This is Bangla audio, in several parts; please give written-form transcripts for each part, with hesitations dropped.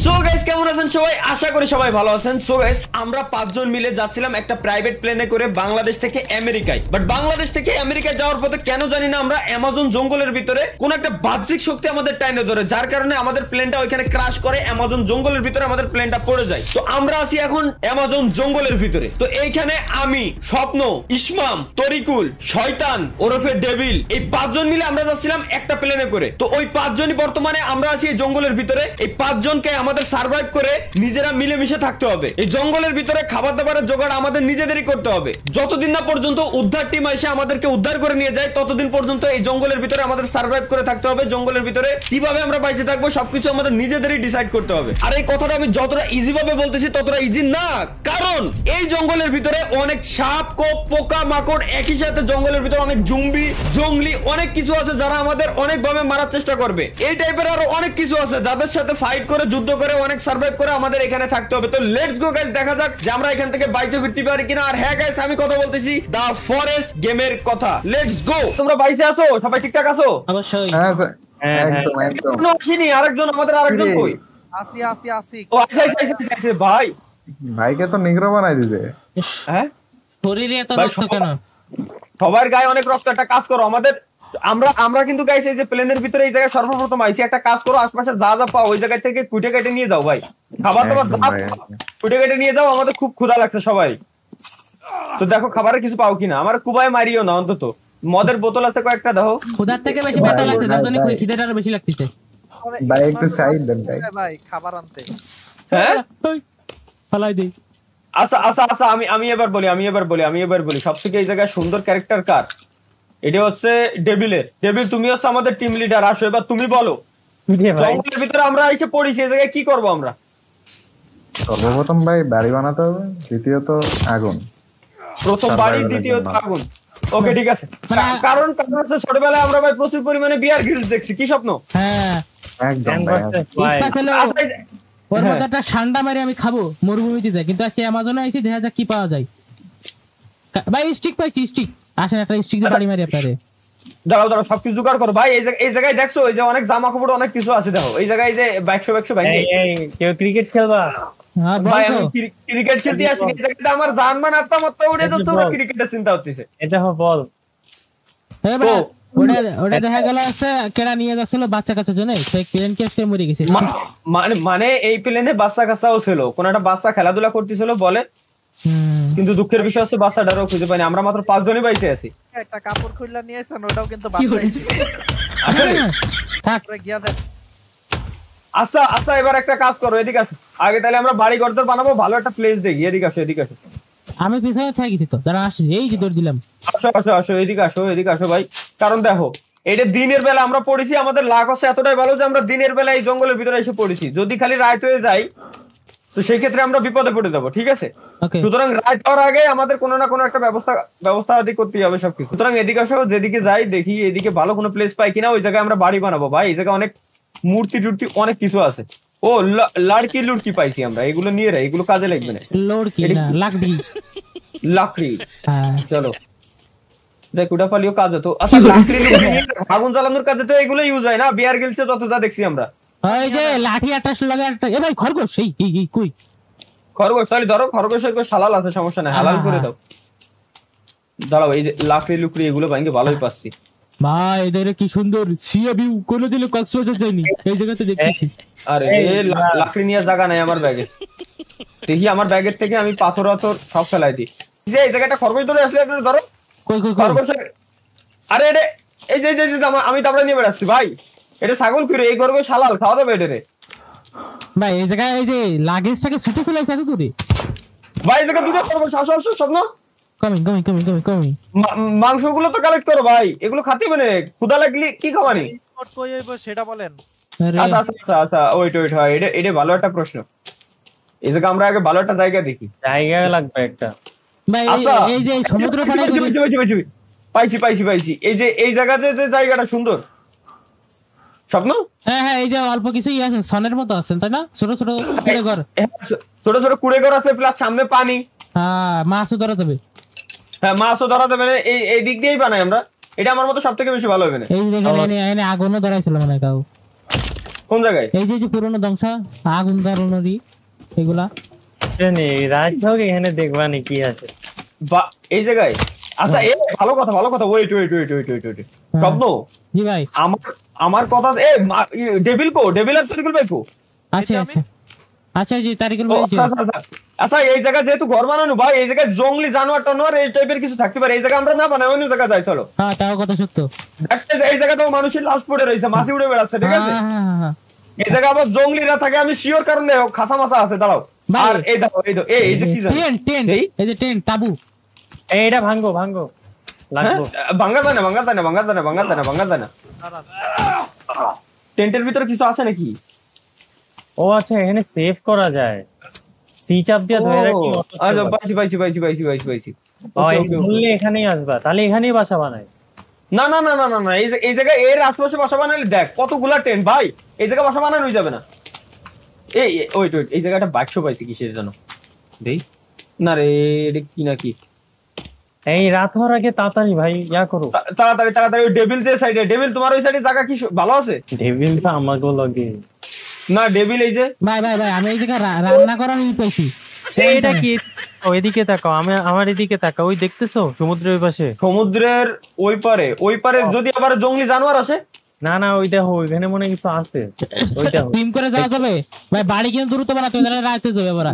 সো গাইস কেমন আছেন সবাই? আশা করি সবাই ভালো আছেন। সো গাইস আমরা পাঁচজন মিলে যাচ্ছিলাম একটা প্রাইভেট প্লেনে করে বাংলাদেশ থেকে আমেরিকায়। বাট বাংলাদেশ থেকে আমেরিকায় যাওয়ার পথে কেন জানি না আমরা অ্যামাজন জঙ্গলের ভিতরে কোন একটা বাহ্যিক শক্তি আমাদের টাইনে ধরে, যার কারণে আমাদের প্লেনটা ওইখানে ক্রাশ করে অ্যামাজন জঙ্গলের ভিতরে আমাদের প্লেনটা পড়ে যায়। তো আমরা আছি এখন অ্যামাজন জঙ্গলের ভিতরে। তো এইখানে আমি, স্বপ্ন, ইসমাম, তরিকুল, শয়তান ওরফে ডেভিল, এই পাঁচজন মিলে আমরা যাচ্ছিলাম একটা প্লেনে করে। তো ওই পাঁচজনই বর্তমানে আমরা আছি এই জঙ্গলের ভিতরে। এই পাঁচজনকে আমাদের সার্ভাইভ করে নিজেরা মিলেমিশে থাকতে হবে। এই জঙ্গলের ভিতরে খাবার দাবারের জোগাড় আমাদের নিজেদেরই করতে হবে। যতদিন না পর্যন্ত উদ্ধার টিম এসে আমাদেরকে উদ্ধার করে নিয়ে যায়, ততদিন পর্যন্ত এই জঙ্গলের ভিতরে আমাদের সার্ভাইভ করে থাকতে হবে। জঙ্গলের ভিতরে কিভাবে আমরা বেঁচে থাকবো সবকিছু আমাদের নিজেদেরই ডিসাইড করতে হবে। আর এই কথাটা আমি যতটা ইজি ভাবে বলতেছি ততটা ইজি না, কারণ এই জঙ্গলের ভিতরে অনেক সাপ, কোপ, পোকা মাকড়, একই সাথে জঙ্গলের ভিতরে অনেক জুম্বি, জঙ্গলি অনেক কিছু আছে যারা আমাদের অনেক ভাবে মারার চেষ্টা করবে। এই টাইপের আরো অনেক কিছু আছে যাদের সাথে ফাইট করে, যুদ্ধ করে, অনেক সার্ভাইভ করে আমাদের এখানে থাকতে হবে। তো লেটস গো গাইস, দেখা যাক যে আমরা এখান থেকে বাইচে ফিরতে পারি কিনা। আর হ্যাঁ গাইস, আমি কথা বলতেছি দা ফরেস্ট গেমের কথা। Let's go. তোমরা বাইচে আছো? সবাই ঠিকঠাক আছো? অবশ্যই। হ্যাঁ স্যার, একদম একদম। কোনো আসেনি আরেকজন, আমাদের আরেকজন কই? আসি ও আচ্ছা ভাই, ভাইকে তো নিগ্রো বানাই দিতে। হ্যাঁ শরীরে এত ভাই, রক্ত কেন? সবার গায়ে অনেক রক্ত। একটা কাজ করো, আমাদের আমরা কিন্তু গাইছি এই যে প্লেনের ভিতরে এই জায়গায় সর্বপ্রথম আইছি। একটা কাজ করো, আশপাশে যা যা পাও ওই জায়গা থেকে কুটে কেটে নিয়ে যাও ভাই। খাবার দাবার একদম যা ভাই, পাও, কুটে কেটে নিয়ে যাও। আমাদের খুব ক্ষুধা লাগছে সবাই। তো দেখো খাবারের কিছু পাও কিনা। আমার কুবায় মারিও না, অন্তত মদের বোতল আছে কয়েকটা দেখো। ক্ষুধার থেকে বেশি ব্যথা লাগছে, যতনি কই খিদেটা আরো বেশি লাগতেছে। ভাই একটু সাইড দেন ভাই। ভাই খাবার আনতে। হ্যাঁ ফলাই দেই। আচ্ছা আচ্ছা আচ্ছা, আমি এবার বলি সব থেকে এই জায়গায় সুন্দর ক্যারেক্টার কার? এটা হচ্ছে ডেভিলের। ডেভিল, তুমি হচ্ছে আমাদের টিম লিডার। আসো এবার তুমি বলো, জঙ্গলের ভিতরে আমরা এসে পড়েছি, এই জায়গায় কি করবো আমরা? সর্বপ্রথম ভাই বাড়ি বানাতে হবে, দ্বিতীয়ত আগুন। প্রথম বাড়ি, দ্বিতীয়ত আগুন। ওকে ঠিক আছে। কারণ হচ্ছে ছোটবেলায় আমরা ভাই প্রচুর পরিমাণে বিয়ার গ্রিলস দেখছি। কি স্বপ্ন? হ্যাঁ একদম ভাই। ইচ্ছা করলে আচ্ছা, ওর মতো একটা ঠান্ডা মারি আমি খাবো মরুভূমিতে যাই, কিন্তু আজকে অ্যামাজনে আইছি, দেখা যাক কি পাওয়া যায়। ভাই স্টিক পাইছি, স্টিক। আসেন একটা স্টিক দিয়ে বাড়ি মারি আপনারে। দাঁড়াও সবকিছু জোগাড় করো ভাই। এই জায়গায় দেখছো এই যে অনেক জামা কাপড় অনেক কিছু আছে। দেখো এই জায়গায় যে ব্যাকশো ব্যাংকে। কেউ ক্রিকেট খেলবা? হ্যাঁ ভাই বল আমি ক্রিকেট খেলতে আসি। এই জায়গাতে আমার জানমান আত্মহত্যা উঠে তো তোমরা ক্রিকেটের চিন্তা হচ্ছে। এটা বল। হ্যাঁ ভাই, ওটা দেখা গেল আছে কেডা নিয়ে যাচ্ছিল বাচ্চা কাচ্চার জন্য, সেই প্লেন ক্র্যাশ করে মরে গেছে। মানে এই প্লেনে বাচ্চা কাচ্চাও ছিল, কোন একটা বাচ্চা খেলাধুলা করতেছিল বলে, কিন্তু দুঃখের বিষয় হচ্ছে বাচ্চাটারও খুঁজে পাইনি। আমরা মাত্র 5 জনই বাইতে আছি। একটা কাপড় খুললা নিয়ে এসেন, ওটাও কিন্তু বাচ্চাই ছিল। আসলে থাক গিয়া দেন। আচ্ছা এবার একটা কাজ করো, এদিকে আসো। আগে তাহলে আমরা বাড়ি ঘরদর বানাবো, ভালো একটা প্লেস দেখি। এদিকে আসো। আমি পিছনে থেকে গেছি তো, দাঁড়া আসছি, এই যে দৌড় দিলাম। আসো এদিকে আসো ভাই। কারণ দেখো এটা দিনের বেলা আমরা পড়েছি, আমাদের লাক হচ্ছে এতটাই ভালো যে আমরা দিনের বেলা এই জঙ্গলের ভিতরে এসে পড়েছি। যদি খালি রাত হয়ে যায় তো সেই ক্ষেত্রে আমরা বিপদে পড়ে যাবো, ঠিক আছে? সুতরাং রাত হওয়ার আগে আমাদের কোনো না কোনো একটা ব্যবস্থা আদি করতেই হবে সবকিছু। সুতরাং এদিকে আসো, যেদিকে যাই দেখি এদিকে ভালো কোনো প্লেস পাই কিনা, ওই জায়গায় আমরা বাড়ি বানাবো ভাই। এই জায়গায় অনেক মূর্তি টুর্তি অনেক কিছু আছে। ও লাড়কি লুড়কি পাইছি আমরা, এগুলো নিয়ে রে, এগুলো কাজে লাগবে না। লাকড়ি চলো দেখ, ওটা পালিও কাজ হতো। আচ্ছা লাকড়ি আগুন জ্বালানোর কাজে তো এগুলো ইউজ হয় না? বিয়ার গিলছে যত যা দেখছি আমরা। ওই যে লাঠি আটাশ লাগা একটা। এ ভাই খরগোশ, এই কই খরগোশ? তাহলে ধরো খরগোশের হালাল আছে, সমস্যা নাই, হালাল করে দাও। দাঁড়াও, এই যে লাকড়ি লুকড়ি এগুলো ভাঙে ভালোই পাচ্ছি ভাই। এদের কি সুন্দর সিয়া ভিউ, কোনোদিনও কক্সবাজার যাইনি, এই জায়গাতে দেখতেছি। আরে লাকড়ি নিয়ে জায়গা নাই আমার ব্যাগে। দেখি আমার ব্যাগের থেকে আমি পাথর সব ফেলাই দিই। যে এই জায়গাটা খরগোশ ধরে আসলে ধরো কই খরগোশের। আরে এটা এই যে আমি তারপরে নিয়ে বেড়াচ্ছি ভাই। এটা ছাগল ফিরে, এই খরগোশ হালাল, খাওয়া যাবে এটা রে ভাই। এই জায়গায় এই যে লাগেজটাকে ছুটে চলে আসে এত দূরে ভাই। এই জায়গায় দুটো খরগোশ। আসো স্বপ্ন। কমি মাংসগুলো তো কালেক্ট করো ভাই, এগুলো খাতে মানে ক্ষুধা লাগলে কি খাবানি? কই হইব সেটা বলেন। আচ্ছা ওয়েট হয়। এটা ভালো একটা প্রশ্ন। এই জায়গা আমরা আগে ভালো একটা জায়গা দেখি। জায়গা লাগবে একটা ভাই। এই যে সমুদ্র পাড়ে পাইছি। এই যে এই জায়গাতে যে জায়গাটা সুন্দর স্বপ্ন। হ্যাঁ এই যে অল্প কিছুই আছে, সনের মতো আছেন তাই না? ছোট কুড়ে ঘর আছে, প্লাস সামনে পানি। হ্যাঁ মাছও ধরা যাবে। হ্যাঁ মাছও ধরা যাবে। এই দিক দিয়েই বানাই আমরা। এটা আমার মতো সব থেকে বেশি ভালো হবে না। এই দেখেন আগুনও ধরাইছিল মানে কাউ। কোন জায়গায়? এই যে পুরনো ধ্বংস আগুন ধরানোরই এগুলা জানি রাত হোক এখানে দেখবা নি কি আছে। এই জায়গায়? আচ্ছা ভালো কথা ওয়েট শব্দ জি ভাই আমার কথা ডেভিল আর তরিকুল ভাই কো? আচ্ছা জি তারিকুল ভাই আচ্ছা এই জায়গা যেহেতু ঘর বানানো ভাই, এই জায়গায় জঙ্গলি জানোয়ার টানোয়ার এই টাইপের কিছু থাকতে পারে, এই জায়গা আমরা না বানাই অন্য জায়গা যাই চলো। হ্যাঁ তাও কথা সত্য। এই জায়গাটাও মানুষের লাশ পড়ে রয়েছে, মাছি উড়ে বেড়াচ্ছে, ঠিক আছে? এই জায়গা আবার জঙ্গলিরা থাকে আমি শিওর, কারণে খাসা মাছা আছে, দাঁড়াও। আর এই দেখো এই যে কি টেন্ট এই যে টেন্ট তাবু এইটা ভাঙো লাগবো। ভাঙা যায় না। টেন্টের ভিতরে কিছু আছে নাকি? ও আচ্ছা এখানে সেভ করা যায়, সি চাপ দিয়ে ধরে রাখি। আচ্ছা পাইছি। বললে এখানেই আসবা, তাহলে এখানেই বাসা বানাই। না এই জায়গায় এর আশেপাশে বাসা বানালে দেখ কতগুলা টেন্ট ভাই, এই জায়গায় বাসা বানানো যাবে না। ওয়েট এই জায়গাটা বাক্স পাইছি কিসের জন্য দেই না রে, এটা কি নাকি? এই রাত হওয়ার আগে তাড়াতাড়ি ভাই ইয়া করো, তাড়াতাড়ি। ওই ডেভিল যে সাইডে, ডেভিল তোমার ওই সাইডে জায়গা কি ভালো আছে? ডেভিল তো আমাকে লাগে না, ডেভিল এই যে ভাই আমি এই জায়গা রান্না করার পাইছি। এটা কি? ওইদিকে তাকাও, আমার এদিকে তাকাও, ওই দেখতেছো সমুদ্রের ওই পাশে? সমুদ্রের ওই পারে যদি আবার জঙ্গলি জানোয়ার আসে? না ওই দেখো ওইখানে মনে কিছু আছে, ওই দেখো। টিম করে যাওয়া যাবে ভাই, বাড়ি কিন্তু দ্রুত বানাতে হবে, রাতে যাবে এবার।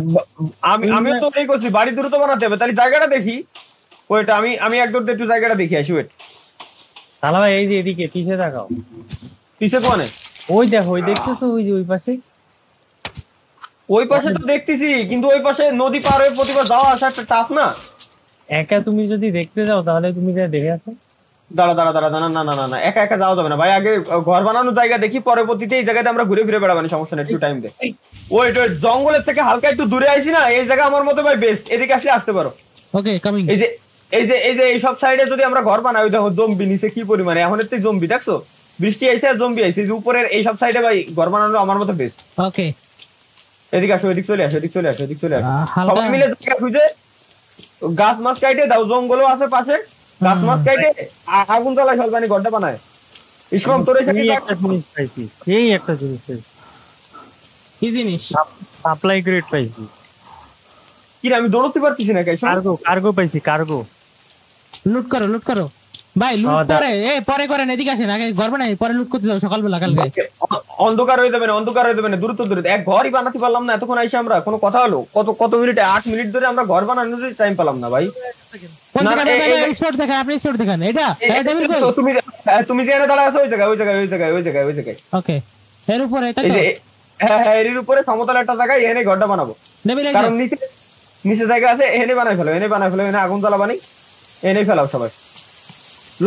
আমিও তো এই করছি, বাড়ি দ্রুত বানাতে হবে, তাহলে জায়গাটা দেখি। ওইটা আমি একদম একটু জায়গাটা দেখি আসি। ওয়েট তাহলে ভাই এই যে এদিকে পিছে তাকাও, পিছে কোনে? ওই দেখো, ওই দেখতেছো ওই যে ওই পাশে তো দেখতেছি, কিন্তু ওই পাশে নদী পার হয়ে প্রতিবার যাওয়া আসা একটা টাফ না? একা তুমি যদি দেখতে যাও তাহলে তুমি যা দেখে আসো। দাঁড়া না একা যাওয়া যাবে না ভাই, আগে ঘর বানানোর জায়গা দেখি, পরবর্তীতে এই জায়গাতে আমরা ঘুরে ফিরে বেড়াবানি, সমস্যা নেই, একটু টাইম দে। ওয়েট জঙ্গলের থেকে হালকা একটু দূরে আইছি না, এই জায়গা আমার মতে ভাই বেস্ট, এদিকে আসতে পারো। ওকে কামিং। এই যে এই সব সাইডে যদি আমরা ঘর বানাই, ওই দেখো জম্বি নিচে কি পরিমাণে, এখন একটু জম্বি দেখছো, বৃষ্টি আইছে আর জম্বি আইছে, যে উপরের এই সব সাইডে ভাই ঘর বানানো আমার মতে বেস্ট। ওকে এদিকে আসো, এদিক চলে আসো। সবাই মিলে জায়গা খুঁজে গাছ মাছ কাটে দাও, জঙ্গলও আছে পাশে, গাছ মাছ কাটে আগুন জ্বালায় সলবানি ঘরটা বানায়। ইসলাম তোর একটা জিনিস পাইছি, কি জিনিস? সাপ্লাই গ্রেড পাইছি। কি রে, আমি দৌড়তে পারতেছি না, কার্গো পাইছি, কার্গো। লুট করো ভাই, লুট পরে করেন, এদিকে আসেন, আগে ঘর বানাই পরে লুট করতে যাও সকালবেলা কালকে। অন্ধকার হয়ে যাবে না, দ্রুত এক ঘরই বানাতে পারলাম না এতক্ষণ আইসে আমরা, কোনো কথা হলো? কত মিনিটে 8 মিনিট ধরে আমরা ঘর বানানোর টাইম পেলাম না ভাই। স্পট দেখেন, আপনি স্পট দেখেন, এটা তুমি যেখানে দাঁড়ায় আছো ওই জায়গায়। ওকে এর উপরে হ্যাঁ এর উপরে সমতল একটা জায়গায় এখানে ঘরটা বানাবো, কারণ নিচে জায়গা আছে, এখানে বানাই ফেলো, এখানে আগুন জ্বালাবানি, এনে ফেলাও সবাই।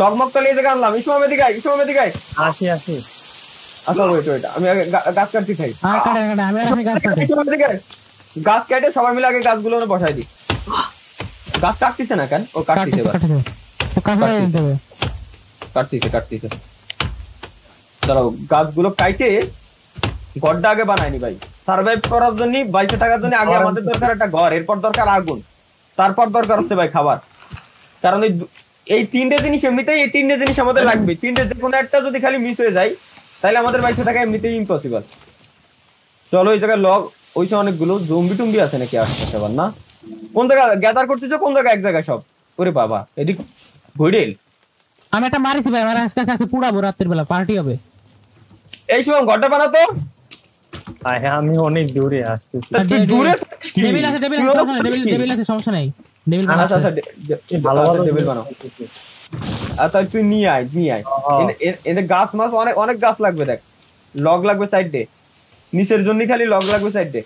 লগমগ তো এই জায়গা আনলাম। ইসমাম এদিকে আসি। আচ্ছা ওয়েট আমি আগে গাছ কাটতে খাই। গাছ কেটে সবাই মিলে আগে গাছগুলো বসাই দিই। গাছ কাটতেছে না কেন? ও কাটতেছে দাঁড়াও, গাছগুলো কাটে ঘরটা আগে বানায়নি ভাই, সার্ভাইভ করার জন্য, বাইচে থাকার জন্য আগে আমাদের দরকার একটা ঘর, এরপর দরকার আগুন, তারপর দরকার হচ্ছে ভাই খাবার। কারণ এই তিনটে জিনিস এমনিতেই, এই তিনটে জিনিস আমাদের লাগবে, তিনটে যে কোনো একটা যদি খালি মিস হয়ে যায় তাহলে আমাদের বাইচে থাকা এমনিতেই ইম্পসিবল। চলো ওই জায়গায় ওইসব অনেকগুলো জম্বি টুম্বি আছে নাকি আশেপাশে আবার? না, কোন জায়গায় গ্যাদার করতেছো? কোন জায়গায়? এক জায়গায় সব? ওরে বাবা, এদিক ভইডেল আমি একটা মারিছি ভাই, আমার আজকে পুড়াবো রাতের বেলা, পার্টি হবে। এই সময় ঘরটা বানাতো। আমি অনেক দূরে আসছি। ডেভিল আছে, সমস্যা নাই, ডেভিল বানাও। আচ্ছা তুই নিয়ে আয়। এদের গাছ মাছ অনেক গাছ লাগবে, দেখ লগ লাগবে সাইডে, নিচের জন্য খালি লগ লাগবে সাইডে।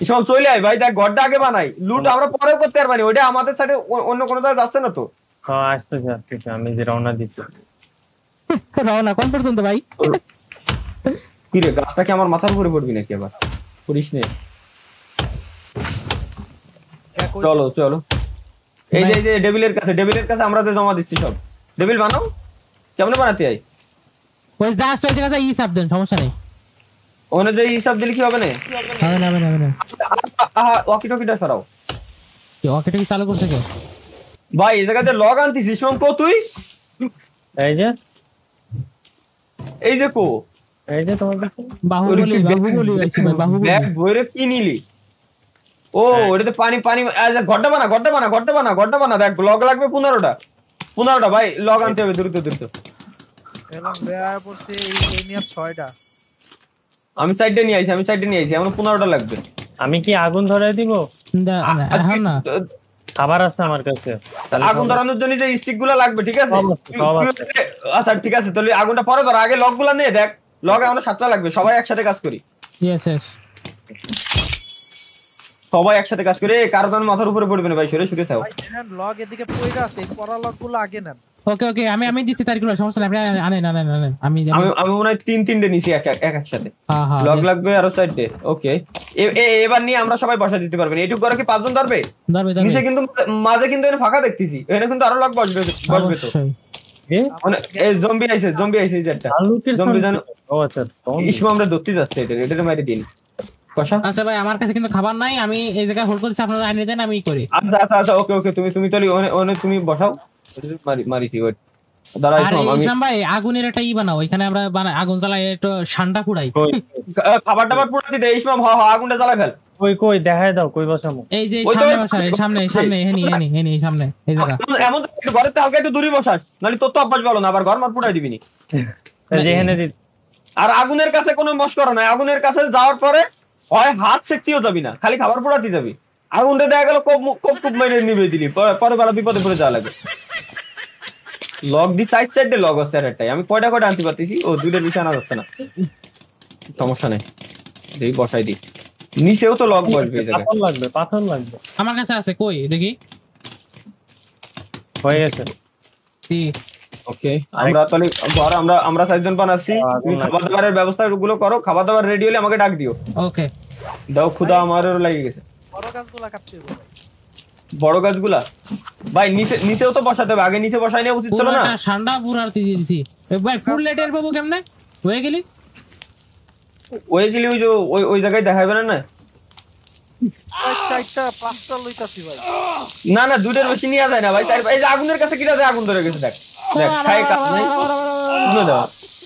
সব চলে আয় ভাই, দেখ ঘরটা আগে বানাই, লুট আমরা পরে করতে পারবানি, ওইটা আমাদের সাইডে অন্য কোনো জায়গায় যাচ্ছে না তো। আসতেছে, আমি যে রওনা দিচ্ছি। রওনা কোন পর্যন্ত ভাই? কি রে, গাছটা কি আমার মাথার উপরে পড়বি নাকি আবার? করিস নে, চলো। এই যে ডেভিলের কাছে আমরা যে জমা দিচ্ছি সব, ডেভিল বানাও। কেমনে বানাতে হয়? ওই জাস্ট ওই জায়গায় হিসাব দেন, সমস্যা নেই। ওখানে যে হিসাব দিলে কি হবে না? হবে না। ওয়াকি টকিটা সরাও। ওয়াকি টকি চালু করছে কে ভাই? এই জায়গাতে লগ আনতিস শোন, কো তুই? এই যে কো এই যে তোমার কাছে বাহুবলি আইছি ভাই, বাহুবলি। ব্যাগ বইরে কি নিলি? ও ওটাতে পানি পানি আচ্ছা, ঘরটা বানা দেখ, লগ লাগবে 15টা ভাই, লগ আনতে হবে দ্রুত। এলাম বেয়া পড়ছে এই নিয়ে 6টা। আমি সাইডে নিয়ে আইছি আমার 15টা লাগবে। আমি কি আগুন ধরাই দিব? এখন না খাবার আছে আমার কাছে। আগুন ধরানোর জন্য যে স্টিক গুলা লাগবে, ঠিক আছে? সব আছে। আচ্ছা ঠিক আছে, তাহলে আগুনটা পরে ধর, আগে লগ গুলা নিয়ে দেখ। লগ আমরা 7টা লাগবে, সবাই একসাথে কাজ করি। ইয়েস সবাই একসাথে কাজ করে, কারো যেন মাথার উপরে পড়বে না ভাই, সরে থাকো। ভাই দেখেন লগ এদিকে পড়ে আছে, এই পড়া লগ গুলো আগে নেন। ওকে আমি দিচ্ছি তারিখগুলো, সমস্যা নাই, আপনি আনেন আমি আমি মনে হয় 3-3টে নিছি একসাথে। হ্যাঁ লগ লাগবে আরো 4টে। ওকে, এবার নিয়ে আমরা সবাই বসা দিতে পারবেন। এইটুকু করে কি 5 জন ধরবে? নিচে কিন্তু মাঝে কিন্তু এখানে ফাঁকা দেখতেছি, এখানে কিন্তু আরো লগ বসবে তো। অবশ্যই। এই জম্বি আইছে এই যেটা জম্বি জানো। ও আচ্ছা, ইসমা আমরা ধরতে যাচ্ছে, এটা মারি দিন কষা। আচ্ছা ভাই, আমার কাছে কিন্তু খাবার নাই, আমি এই জায়গায় হোল্ড করছি, আপনারা আনিয়ে দেন, আমি করি। আচ্ছা ওকে তুমি তাহলে ওনে তুমি বসাও, মারিছি ওয়েট দাঁড়া। আর ইসমাম আমি ইসলাম ভাই, আগুনের একটা বানাও, এখানে আমরা আগুন জ্বালাই, একটু ঠান্ডা পুড়াই। খাবার টাবার পুরাতে দে ইসমাম। আগুনটা জ্বালাই ফেল। কই দেখায় দাও, কই বসামু? এই যে ওই তো সামনে বসা, সামনে এনি সামনে এই জায়গা। এমন ঘরের থেকে হালকা একটু দূরে বসাস, নাহলে তোর তো অভ্যাস ভালো না, আবার ঘর মার পুড়াই দিবি নি। যেখানে আর আগুনের কাছে কোনো মস্করা নাই, আগুনের কাছে যাওয়ার পরে হয় হাত সেকতেও যাবি না, খালি খাবার পোড়াতে যাবি। আগুনটা দেখা গেল খুব মেরে নিবে দিলি, পরে বেলা বিপদে পড়ে যাওয়া লাগে। লগ দি সাইডে লগ আছে একটাই, আমি কয়টা আনতে পারতেছি। ও 2টার বেশি আনা যাচ্ছে না, সমস্যা নেই, দেখি বসাই দি। নিচেও তো লগ বসবে, এই জায়গায় পাথর লাগবে। আমার কাছে আছে, কই দেখি। হয়ে গেছে। ওকে, আমরা তাহলে ঘর আমরা 4 জন বানাচ্ছি। তুমি খাবার দাবারের ব্যবস্থা গুলো করো, খাবার দাবার রেডি হলে আমাকে ডাক দিও। ওকে দাও, ক্ষুধা আমারও লেগে গেছে। বড় গাছগুলা কাটতে হবে ভাই। বড় গাছগুলা ভাই নিচেও তো বসাতে হবে, আগে নিচে বসাই নেওয়া উচিত ছিল না? ঠান্ডা পুরার দিয়ে দিছি ভাই। ফুল লেটের পাবো কেমনে? হয়ে গেলি ওই যে ওই জায়গায় দেখাইবে না। ভাই 4টা 5টা লইতাছি ভাই। না 2টার বেশি নিয়ে যায় না ভাই। এই যে আগুনের কাছে কিটা আগুন ধরে গেছে, দেখ খাই কাজ নাই।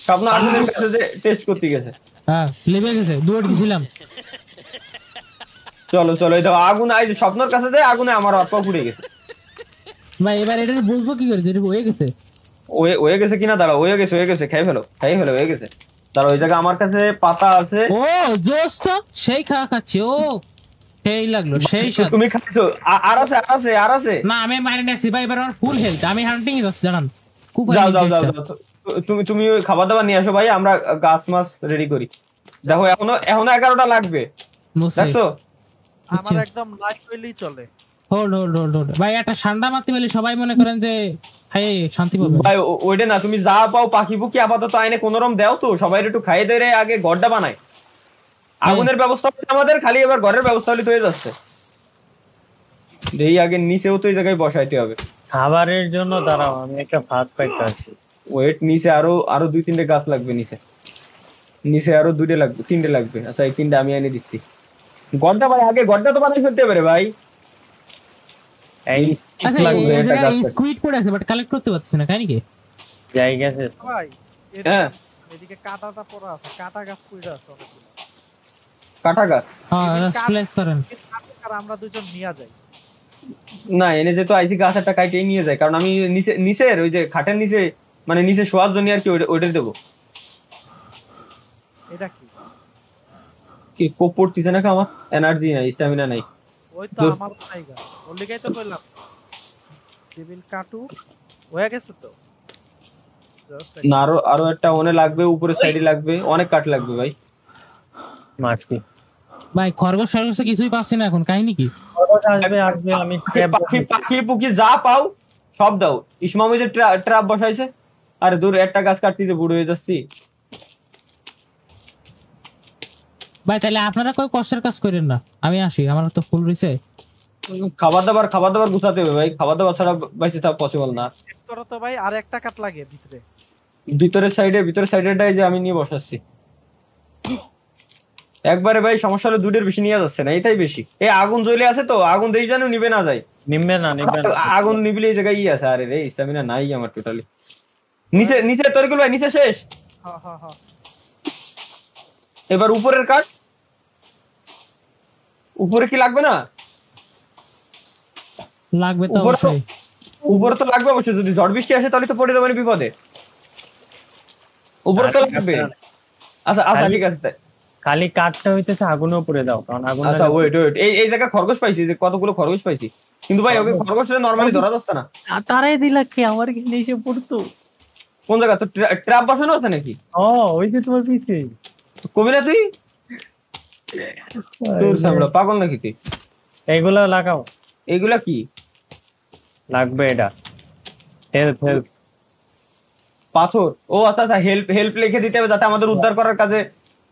স্বপ্ন আগুনের কাছে যে টেস্ট করতে গেছে। হ্যাঁ লেবে গেছে, দৌড় দিছিলাম। চলো এই দেখো আগুন আইছে স্বপ্নের কাছে, যে আগুনে আমার হাত পা পুড়ে গেছে ভাই। এবার এটা বুঝবো কি করে যে হয়ে গেছে? হয়ে গেছে কিনা দাঁড়াও। হয়ে গেছে, খাই ফেলো হয়ে গেছে। দাঁড়াও, ওই জায়গায় আমার কাছে পাতা আছে। ও জোস তো, সেই খাচ্ছি। ও সেই লাগলো, সেই স্বাদ। তুমি খাচ্ছো? আর আছে না, আমি মারি নাছি ভাই। এবার আমার ফুল হেলথ, আমি হান্টিং এ যাচ্ছি, জানান। যাও তুমি ওই খাবার দাবার নিয়ে আসো ভাই, আমরা গাছ মাছ রেডি করি। দেখো এখনো 11টা লাগবে, দেখছো? আমার একদম লাইট হইলেই চলে। হোল্ড ভাই, একটা ঠান্ডা মারতে পেলে সবাই মনে করেন যে খাই শান্তি পাবে ভাই। ওইটা না, তুমি যা পাও পাখি পুকি আপাতত আইনে কোনরকম দাও তো, সবাই একটু খাইয়ে দিয়ে আগে ঘরটা বানায়। আগুনের ব্যবস্থা হচ্ছে আমাদের, খালি এবার ঘরের ব্যবস্থা হলে তো হয়ে যাচ্ছে। এই আগে নিচেও তো এই জায়গায় বসাইতে হবে খাবারের জন্য। দাঁড়াও, আমি একটা ভাত পাইতে আছি। ওয়েট, নিচে আরো 2-3টে গাছ লাগবে। নিচে আরো 2টে লাগবে, 3টে লাগবে। আচ্ছা, এই 3টে আমি এনে দিচ্ছি। ঘরটা ভাই আগে ঘরটা তো বানাই ফেলতে পারে ভাই। এই লাগবে একটা গাছ। স্কুইড পড়ে আছে, বাট কালেক্ট করতে পারছি না, কাই নাকি? যাই গেছে ভাই হ্যাঁ, এদিকে কাটাটা পড়া আছে, কাটা গাছ কইরা আছে অনেকগুলো। কাটা গাছ? হ্যাঁ, স্প্লেস করেন। আর আমরা দুজন নিয়ে যাই। না, এনে যেহেতু আইসি গাছ একটা কাইটেই নিয়ে যায়, কারণ আমি নিচের ওই যে খাটের নিচে, মানে নিচে শোয়ার জন্য আর কি ওইটাই দেবো। এটা কি কোপ পড়তিছে নাকি? আমার এনার্জি নাই, স্ট্যামিনা নাই। ওই তো আমার জায়গা, ওর লিগাই তো কইলাম টেবিল কাটু হয়ে গেছে তো। জাস্ট না, আরো একটা ওনে লাগবে, উপরের সাইডে লাগবে, অনেক কাঠ লাগবে ভাই। মাছটি ভাই খরগোশ কিছুই পাচ্ছি না এখন, কাহিনী কি? আসবে আমি পাখি পুকি যা পাও সব দাও। ইসমাম ওই যে ট্রাপ বসাইছে। আরে দূর, একটা গাছ কাটতে বুড়ো হয়ে যাচ্ছি ভাই। তাহলে আপনারা কই কষ্টের কাজ করেন না, আমি আসি, আমার তো ফুল রইছে। খাবার দাবার গুছাতে হবে ভাই, খাবার দাবার ছাড়া বাইসে থাকা পসিবল না। করো তো ভাই, আর একটা কাট লাগে ভিতরে। ভিতরের সাইডেটাই যে আমি নিয়ে বসাচ্ছি একবারে ভাই। সমস্যা হলো 2টার বেশি নিয়ে যাচ্ছে না, এটাই বেশি। এই আগুন জ্বলে আছে তো, আগুন দেই জানো নিবে না যায়। নিবে না আগুন নিবিলে এই জায়গায় আছে। আরে রে, স্ট্যামিনা নাই আমার টোটালি। নিচে তোরগুলো ভাই, নিচে শেষ। হ্যাঁ এবার উপরের কাঠ, উপরে কি লাগবে না? লাগবে তো উপরে তো অবশ্যই। উপরে তো লাগবে অবশ্যই, যদি ঝড় বৃষ্টি আসে তাহলে তো পড়ে যাবেন বিপদে। উপরে তো লাগবে। আচ্ছা আচ্ছা ঠিক আছে। খালি কাঠটা হইতেছে আগুনের উপরে দাও, কারণ আগুন আচ্ছা ওয়েট ওয়েট, এই জায়গায় খরগোশ পাইছি, যে কতগুলো খরগোশ পাইছি, কিন্তু ভাই ওকে খরগোশটা নরমালি ধরা যাচ্ছে না। তারাই দিলা কে আমার এখানে এসে পড়তো। কোন জায়গা তো ট্র্যাপ বসানো আছে নাকি? ও ওই যে তোমার পিছে কবি না তুই? তোর সামনে পাগল নাকি তুই? এইগুলা লাগাও। এইগুলা কি লাগবে? এটা হেল্প হেল্প পাথর? ও আচ্ছা আচ্ছা, হেল্প হেল্প লিখে দিতে হবে যাতে আমাদের উদ্ধার করার কাজে।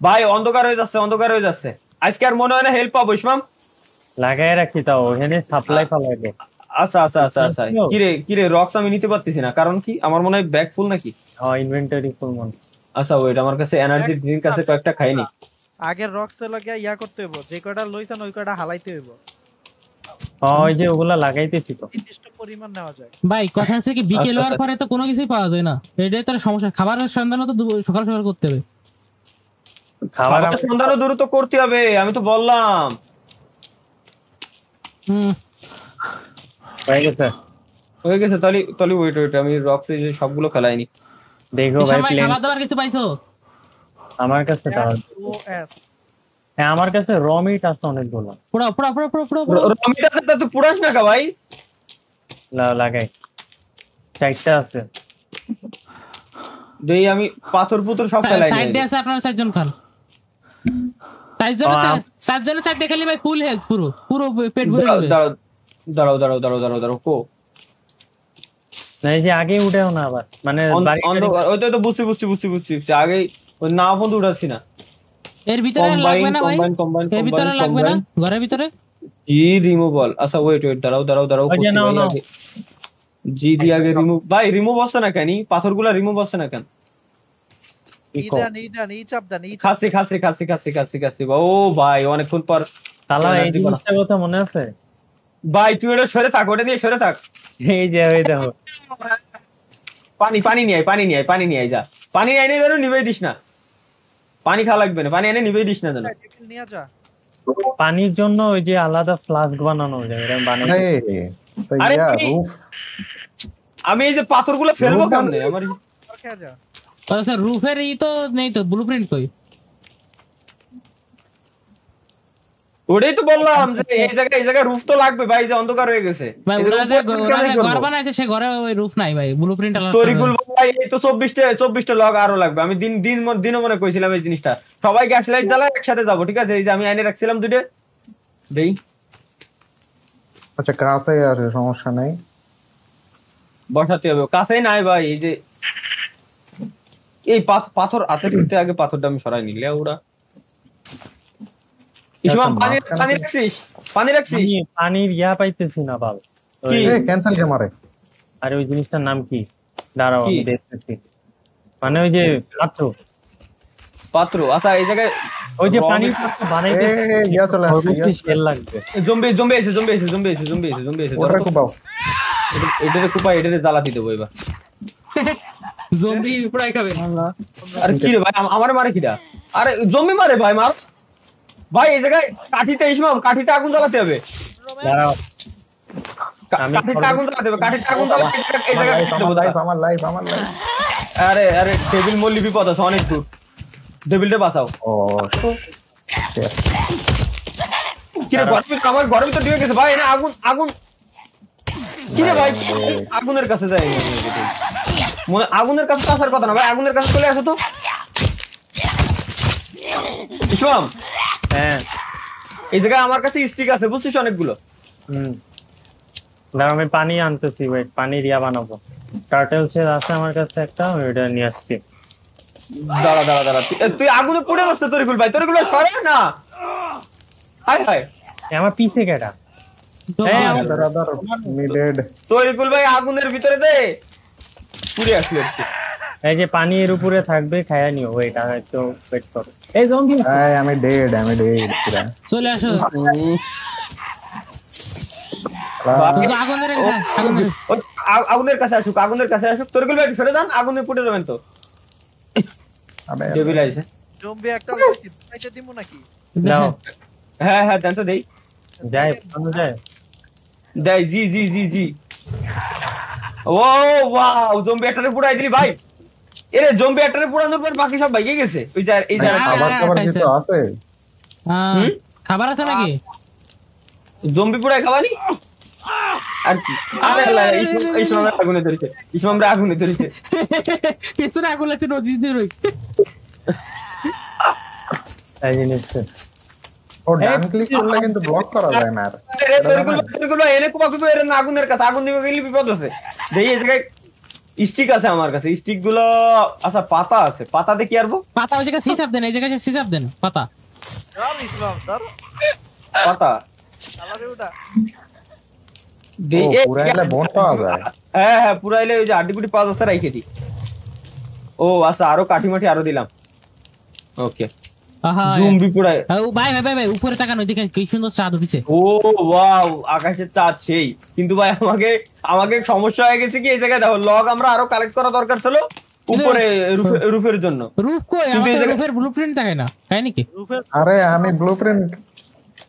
ভাই অন্ধকার হয়ে যাচ্ছে, অন্ধকার হয়ে যাচ্ছে, আজকে আর মনে হয় না হেল্প পাবো ইসমাম। লাগাই রাখি, তাও ওখানে সাপ্লাই ফেলাইবে। আচ্ছা আচ্ছা আচ্ছা আচ্ছা, কিরে রক্স আমি নিতে পারতেছি না, কারণ কি আমার মনে হয় ব্যাগ ফুল নাকি? হ্যাঁ ইনভেন্টরি ফুল মন। আচ্ছা ওয়েট, আমার কাছে এনার্জি ড্রিঙ্ক আছে কয়েকটা, খাইনি। আগের রক্সে লাগিয়া ইয়া করতে হইব, যে কয়টা লইছেন ওই কয়টা হালাইতে হইব, হ্যাঁ ওই যে ওগুলা লাগাইতেছি তো। নির্দিষ্ট পরিমাণ নেওয়া যায়। ভাই কথা আছে কি, বিকেল আচ্ছা, হওয়ার আচ্ছা। পরে তো কোনো কিছুই পাওয়া যায় না, এটাই তো সমস্যা। খাবারের সন্ধানও তো সকাল সকাল করতে হবে। খাবার খাবারের সন্ধানও দ্রুত করতে হবে, আমি তো বললাম। হয়ে গেছে। হয়ে গেছে, তাহলে ওয়েট ওয়েট, আমি রক্স সবগুলো খেলাইনি। দেখো ভাই সবাই প্লেন খাবার দাবার কিছু পাইছো? আমার কাছে দাও। SOS হ্যাঁ আমার কাছে র মিট আছে অনেকগুলো। পুরো পুরো পুরো পুরো পুরো পুরো। রমিটাতে তো তুই পুরাস না কা ভাই? লাগাই 4টা আছে। দেই আমি পাথর পুতর সব ফেলাই সাইড দিয়ে আছে আপনারা 4 জন খান। 4 জন আছে, 4 জনের 4 খালি ভাই ফুল হেলথ, পুরো পুরো পেট ভরে যাবে। দাঁড়াও কো না এই যে আগে উঠেও না আবার, মানে বাড়ি ওই তো বুঝছি আগে ওই না বন্ধু উঠাচ্ছি না। এর ভিতরে লাগবে না ভাই, কম্বাইন এর ভিতরে লাগবে না, ঘরের ভিতরে। জি রিমুভাল। আচ্ছা ওয়েট দাঁড়াও ওই যে নাও, নাও। জি দি আগে রিমুভ। ভাই রিমুভ হচ্ছে না কেন? পাথরগুলা রিমুভ হচ্ছে না কেন? ইদান ই চাপ দেন, ই চাপ। খাসি ও ভাই অনেকক্ষণ পর। তালা এই জিনিসটার কথা মনে আছে? ভাই তুই ওটা সরে থাক, ওটা দিয়ে সরে থাক। এই যে ওই দেখো পানি নিয়ে আয় যা। পানি এনে যেন নিবেই দিস না, পানি খাওয়া লাগবে না, পানি এনে নিবেই দিস না যেন। টেবিল নিয়ে যা। পানির জন্য ওই যে আলাদা ফ্লাস্ক বানানো যায়, এটা বানাই। তো আরে ইয়া তুমি- রুফ আমি এই যে পাথরগুলো ফেলবো কেমনে? আমার আর খেয়ে যা। আচ্ছা রুফের ই তো নেই তো, ব্লুপ্রিন্ট কই? ওটাই তো বললাম যে এই জায়গায় রুফ তো লাগবে ভাই, যে অন্ধকার হয়ে গেছে। ভাই এই যে ওরা উপরে কেমনে যে করবো? ঘর বানাইছে সে ঘরে ওই রুফ নাই ভাই, ব্লুপ্রিন্ট আলাদা। তরিকুল ভাই এই তো 24টা লগ আরো লাগবে। আমি দিনও মনে কইছিলাম এই জিনিসটা, সবাই গ্যাস লাইট জ্বালায় একসাথে যাবো, ঠিক আছে? এই যে আমি আইনে রাখছিলাম দুটো, দেই। আচ্ছা কাছে আছে, সমস্যা নেই। বসাতে হবে, কাছেই নাই ভাই। এই যে এই পাথর হাতে করতে আগে পাথরটা আমি সরাই নিলে ওরা। ইসমাম পানি রাখছিস? পানির ইয়া পাইতেছি না বাল। কি? এ ক্যান্সেল কে মারে? আরে ওই জিনিসটার নাম কি? দাঁড়াও কি? আমি দেখতেছি। মানে ওই যে পাত্র। আচ্ছা এই জায়গায় ওই যে পানির পাত্র বানাইতে ইয়া চলে আসছে, সেল লাগবে। জম্বি এসে ওটা কুপাও। এটারে কুপাই, এটারে জ্বালাতে দেবো এবার। জম্বি পুরাই খাবে। আরে কি রে ভাই, আমারে মারে কিরা? আরে জম্বি মারে ভাই, মার ভাই। এই জায়গায় কাঠিতে ইসমাম, কাঠিতে আগুন জ্বালাতে হবে। দাঁড়াও কাঠিতে আগুন জ্বালাতে হবে, কাঠিতে আগুন জ্বালাতে এই জায়গায় আমার লাইফ। আরে টেবিল মল্লি বিপদ আছে অনেক দূর, টেবিলটা বাঁচাও। ও কি রে আমার ঘরের ভিতর ঢুকে গেছে ভাই, না আগুন কি রে ভাই? আগুনের কাছে যাই, মনে আগুনের কাছে তো আসার কথা না ভাই, আগুনের কাছে চলে আসো তো ইসমাম। হ্যাঁ এই জায়গায় আমার কাছে স্টিক আছে বুঝছিস অনেকগুলো। দাঁড়াও আমি পানি আনতেছি, ওয়েট পানির ইয়া বানাবো। টার্টেল সেল আছে আমার কাছে একটা, ওইটা নিয়ে আসছি। দাঁড়া তুই আগুনে পুড়ে যাচ্ছে তরিকুল ভাই, সরে না। হায় আমার পিছে কেটা? তরিকুল ভাই আগুনের ভিতরে দে, পুড়ে আসলো। এই যে পানির উপরে থাকবে, খায়া নিও। ওয়েট আর একটু ওয়েট করো। এই জম্বি আমি ডেড পুরা। চলে আসো। আগুনের কাছে আসুক তরিকুল ভাই, সরে যান, আগুনে পুড়ে যাবেন তো। টেবিল আছে জম্বি একটা লইছি পাইতে দিমু নাকি যাও হ্যাঁ হ্যাঁ দেন তো দেই যাই পানো যায় দেই জি জি জি জি ও ওয়াও জম্বি একটারে পুরাই দিলি ভাই এরে জম্বি একটারে পুরানোর পর বাকি সব ভাইগে গেছে ওই যে এই ভাই, জায়গা খাবার টাবার কিছু আছে? খাবার আছে নাকি জম্বি পুরাই খাওয়ানি আর কি আরে আল্লাহ এই সময় আগুনে ধরেছে এই সময় আগুনে ধরেছে পেছনে আগুন লাগছে নদীতে রই এই জিনিসটা ও ডান ক্লিক করলে কিন্তু ব্লক করা যায় না আর। এগুলো এনে কুবা কুবা এর না আগুনের কাছে আগুন দিবে গেলে বিপদ আছে দেই এই জায়গায় স্টিক আছে আমার কাছে স্টিক গুলো আচ্ছা পাতা আছে পাতা দিয়ে কি আরবো পাতা ওই জায়গায় সিসাপ দেন এই জায়গায় সিসাপ দেন পাতা ধর ইসলাম ধর পাতা আমারে ওটা দেই ও, পুরাইলে বোন পাওয়া যায়। হ্যাঁ হ্যাঁ পুরাইলে ওই যে আড্ডিগুটি পাঁচ বস্তা রাইখে দি ও আচ্ছা আরো কাঠিমাটি আরো দিলাম ওকে আহা জম্বি পুরাই ও ভাই ভাই ভাই ভাই উপরে তাকান ওইদিকে কি সুন্দর চাঁদ উঠেছে ও ওয়াও আকাশের চাঁদ সেই কিন্তু ভাই আমাকে সমস্যা হয়ে গেছে কি এই জায়গায় দেখো লগ আমরা আরো কালেক্ট করা দরকার ছিল উপরে রুফের জন্য রূপ কই কিন্তু এই আমাদের জায়গায়- রূপের ব্লুপ্রিন্ট থাকে না তাই নাকি রুফের আরে আমি ব্লুপ্রিন্ট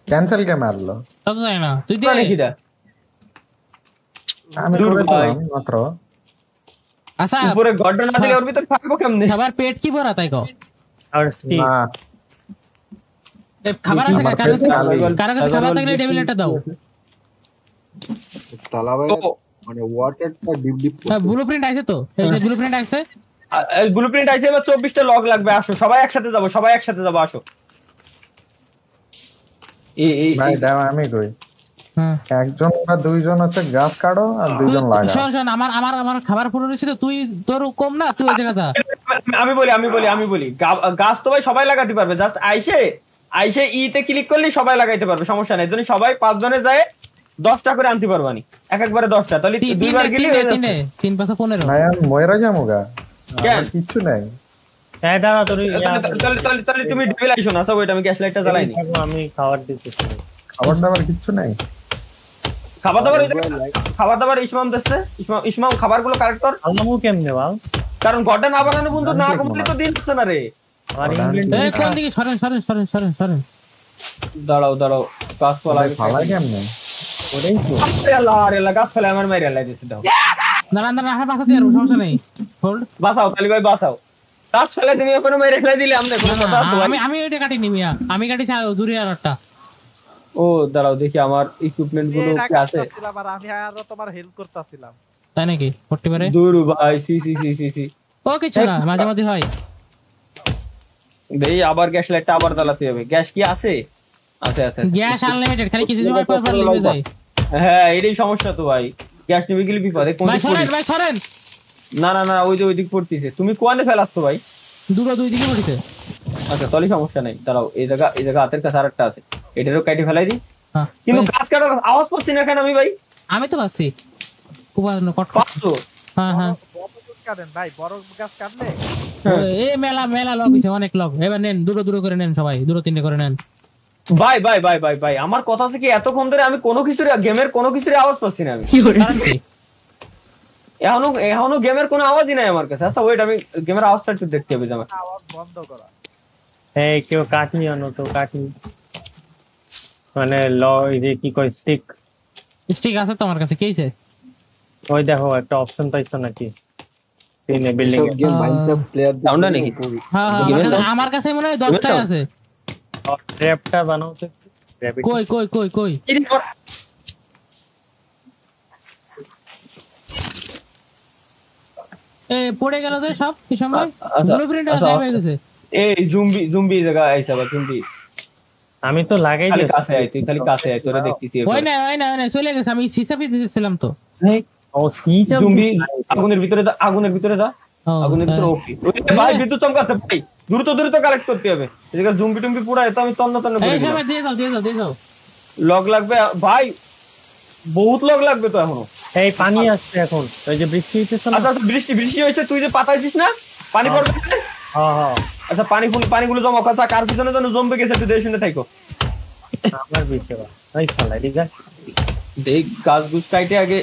ক্যান্সেল কে মারলো? তা তো জানি না তুই পুরা দে নাকি দা আমি দূর করে ভাই। দিলাম মাত্র। আচ্ছা উপরে গড্ডা না দিলে ওর ভিতর থাকবো কেমনে খাবার পেট কি ভরা তাই কও আর স্টিক না খাবার আছে আমার কারো পেট খালি। কাছে খাবার থাকলে টেবিল একটা দাও তালাবাই তো মানে ওয়াটারটা ডিপ ডিপ ব্লুপ্রিন্ট আছে তো এই যে ব্লুপ্রিন্ট আছে ব্লুপ্রিন্ট আছে এবার 24টা লগ লাগবে আসো সবাই একসাথে যাবো আসো এই ভাই দাও আমি কই হ্যাঁ একজন বা দুইজন হচ্ছে গাছ কাটো আর দুইজন লাগা। শোন শোন আমার খাবার পুরো রয়েছে তো তুই তোর কম না তুই ওই জায়গা যা আমি বলি গাছ তো ভাই সবাই লাগাতে পারবে জাস্ট আইসে ইতে ক্লিক করলে সবাই লাগাইতে পারবে সমস্যা নেই যদি সবাই 5 জনে যায় 10টা করে আনতে পারবানি একবারে 10টা তাহলে দুইবার গেলে হয়ে যাচ্ছে। 3 5 15 ভাই আমি ময়রা যাবো গা কেন? আমার কিচ্ছু নাই। হ্যাঁ দাঁড়া তোর তাহলে তুমি ডেভিল আইসো না সব ওইটা আমি গ্যাস লাইটটা জ্বালাইনি আমি খাবার দিতেছি খাবার দাবার কিচ্ছু নাই। খাবার দাবার ইসমাম দিচ্ছে ইসমাম খাবারগুলো কালেক্ট কর আলমু কেমনে বল কারণ গড্ডা না বানানো বন্ধু না কমপ্লিট তো দিন হচ্ছে না রে আমার ওটা ইংল্যান্ড এই কোন দিকে সরেন দাঁড়াও গাছ ফলা ফালাই কেমনে? ওরেই তো আল্লাহ গাছ ফেলে আমার মাইরে আল্লাহ দিচ্ছে দাও না হাত পাশে দিয়ে সমস্যা নেই হোল্ড বাঁচাও তালি ভাই বাঁচাও গাছ ফেলে তুমি এখন মাইরে ফেলে দিলে আমরা কোনো কথা তো ভাই। আমি এটা কাটিনি মিয়া আমি কাটিছি দূরে আর একটা ও দাঁড়াও দেখি আমার ইকুইপমেন্ট গুলো কি আছে আর আমি আরো তোমার হেল্প করতেছিলাম তাই নাকি করতে পারে দূর ভাই সি ও কিছু না মাঝে মাঝে হয় দেই আবার গ্যাস লাইটটা আবার জ্বালাতে হবে গ্যাস কি আছে আছে গ্যাস আনলিমিটেড খালি কিছু সময় পর লিভে যায় হ্যাঁ এটাই সমস্যা তো ভাই গ্যাস নিবে গেলে বিপদে কোন দিক পড়ি? ভাই সরেন না ওই যে ওই দিক পড়তিছে তুমি কোয়ানে ফেলাচ্ছ ভাই দুই দিকে পড়িছে আচ্ছা তাহলে সমস্যা নাই দাঁড়াও এই জায়গা হাতের কাছে আরেকটা আছে এটারও কাটি ফেলাই দিই হ্যাঁ কিন্তু গাছ কাটার আওয়াজ পাচ্ছি না কেন আমি ভাই আমি তো পাচ্ছি খুব কট পাচ্ছো হ্যাঁ বড় গাছ কাটেন ভাই বড় গাছ কাটলে এই মেলা লগ হইছে অনেক লগ এবার নেন দুটো করে নেন সবাই দুটো তিনটে করে নেন ভাই আমার কথা হচ্ছে কি এতক্ষণ ধরে আমি গেমের কোনো কিছুর আওয়াজ পাচ্ছি না আমি কারণ কি এখনো গেমের কোনো আওয়াজই নাই আমার কাছে আচ্ছা ওয়েট আমি গেমের আওয়াজটা একটু দেখতে হবে আমার আওয়াজ বন্ধ করা এই কেউ কাঠি আনো তো কাঠি মানে এই যে কি কয় স্টিক আছে তো আমার কাছে কি হইছে ওই দেখো একটা অপশন পাইছো নাকি তিনে বিল্ডিং এ গেম মাইনক্রাফট প্লেয়ার সাউন্ড নাকি হ্যাঁ আমার কাছে মনে হয় 10টাই আছে ট্র্যাপটা বানাও তো ট্র্যাপিং কই এ পড়ে গেল যে সব কি সময় ব্লুপ্রিন্ট গায়েব হয়ে গেছে এই জুম্বি জায়গা আইসা বা জুম্বি আমি তো লাগাই খালি দিয়েছি কাছে আয় তুই খালি কাছে আয় তোরা দেখতেছি হয় না চলে গেছে আমি সিসাপি দিতেছিলাম তো ও সিটা জুম্বি আগুনের ভিতরে যা আগুনের ভিতরে ও, ওকে ভাই বিদ্যুৎ চমকাচ্ছে ভাই দ্রুত কালেক্ট করতে হবে এই জায়গা জুম্বি টুম্বি পুরা এত আমি তন্ন এই করে দিলাম সময় দিয়ে দাও লগ লাগবে ভাই বহুত লগ লাগবে তো এখনো এই পানি আসছে এখন ওই যে বৃষ্টি হইতেছে না আচ্ছা বৃষ্টি হয়েছে তুই যে পাতাইছিস না পানি পড়বে হ্যাঁ আচ্ছা পানিগুলো জমা কথা কার পিছনে যেন জমবে গেছে একটু দেখে শুনে থাকো আমার বৃষ্টি বা এই শালা এদিকে দেখ গাছ গুছ কাইটে আগে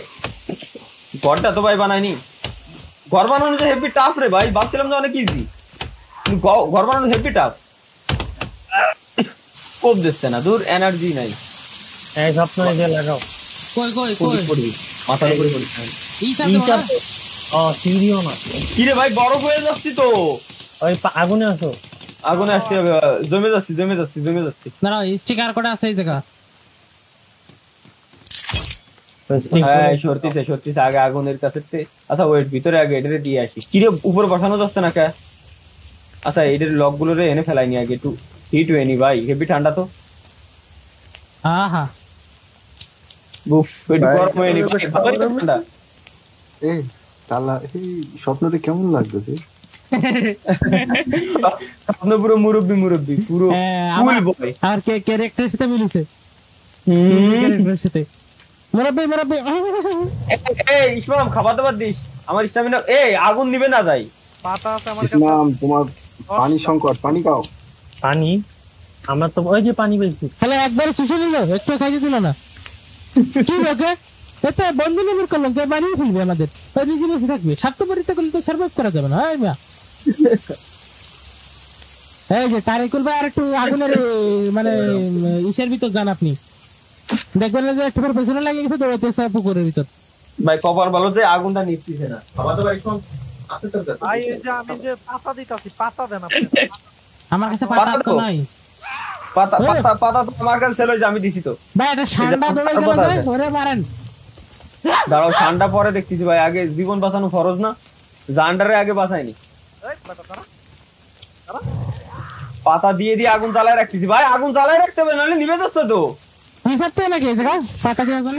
ঘরটা তো ভাই বানায়নি ঘর বানানো যে হেভি টাফ রে ভাই ভাবছিলাম যে অনেক ইজি ঘর বানানো হেভি টাফ। কোপ দিচ্ছে না, দূর এনার্জি নাই। এই স্বপ্ন এই যে লাগাও। কই কই কই পড়বি মাথার উপরে পড়বি। ই সাথে সিঁড়িও না। কি রে ভাই, বরফ হয়ে যাচ্ছি তো। ওই আগুনে আসো। আগুনে আসতে হবে, জমে যাচ্ছি। দাঁড়াও স্টিকার কোটা আছে এই জায়গা। হ্যাঁ সরতিছে আগে আগুনের কাছে। আচ্ছা ওয়েট, ভিতরে আগে এটারে দিয়ে আসি। কি রে উপরে বসানো যাচ্ছে না কে? আচ্ছা এটার লক গুলো রে এনে ফেলাইনি আগে, একটু হিট হয়নি ভাই, হেভি ঠান্ডা তো। আহা উফ, একটু গরম হয়নি ভাই, ভালোই ঠান্ডা। এই তালা এই স্বপ্নটা কেমন লাগতেছে? স্বপ্ন পুরো মুরব্বি পুরো কুল বয়। আর কে ক্যারেক্টারের সাথে মিলিছে। ক্যারেক্টারের সাথে মুরব্বি এই ইসমাম খাবার দাবার দিস, আমার স্ট্যামিনা। এই আগুন নিবে না যাই। পাতা আছে আমার কাছে। ইসলাম তোমার পানি সংকট, পানি খাও। পানি আমরা তো ওই যে পানি পেয়েছি। তাহলে একবার চুষে নিল, একটু খাইতে দিল না। কি লোকে এটা বন্ধু নম্বর করলাম যে বানিয়ে ফেলবে আমাদের, নিজে বসে থাকবে। স্বার্থপরিতা করলে তো সার্ভাইভ করা যাবে না। এই যে তারিকুল ভাই আর একটু আগুনের মানে ইসের ভিতর যান আপনি, দেখবেন যে একটু পেছনে লাগিয়ে গেছে দৌড়াইতেছে পুকুরের ভিতর। ভাই কপার ভালো যে আগুনটা নিচ্ছিস না। খাবার দাবার ইসমাম আছে তোর কাছে? ভাই এই যে আমি যে পাতা দিতাছি, পাতা দেন আপনি। আমার কাছে পাতা তো নাই। পাতা তো আমার কাছে ছিল, যে আমি দিছি তো। ভাই এটা ঠান্ডা দৌড়াই গেল যে ওরে মারেন। দাঁড়াও, ঠান্ডা পরে দেখতেছি ভাই, আগে জীবন বাঁচানো ফরজ না? জান্ডারে আগে বাঁচায়নি। এই পাতা দাঁড়া। পাতা দিয়ে আগুন জ্বালায় রাখতেছি ভাই, আগুন জ্বালায় রাখতে হবে নাহলে নিভে যাচ্ছে তো। হিসাব তো নাকি জায়গা পাতা দিয়ে আগুন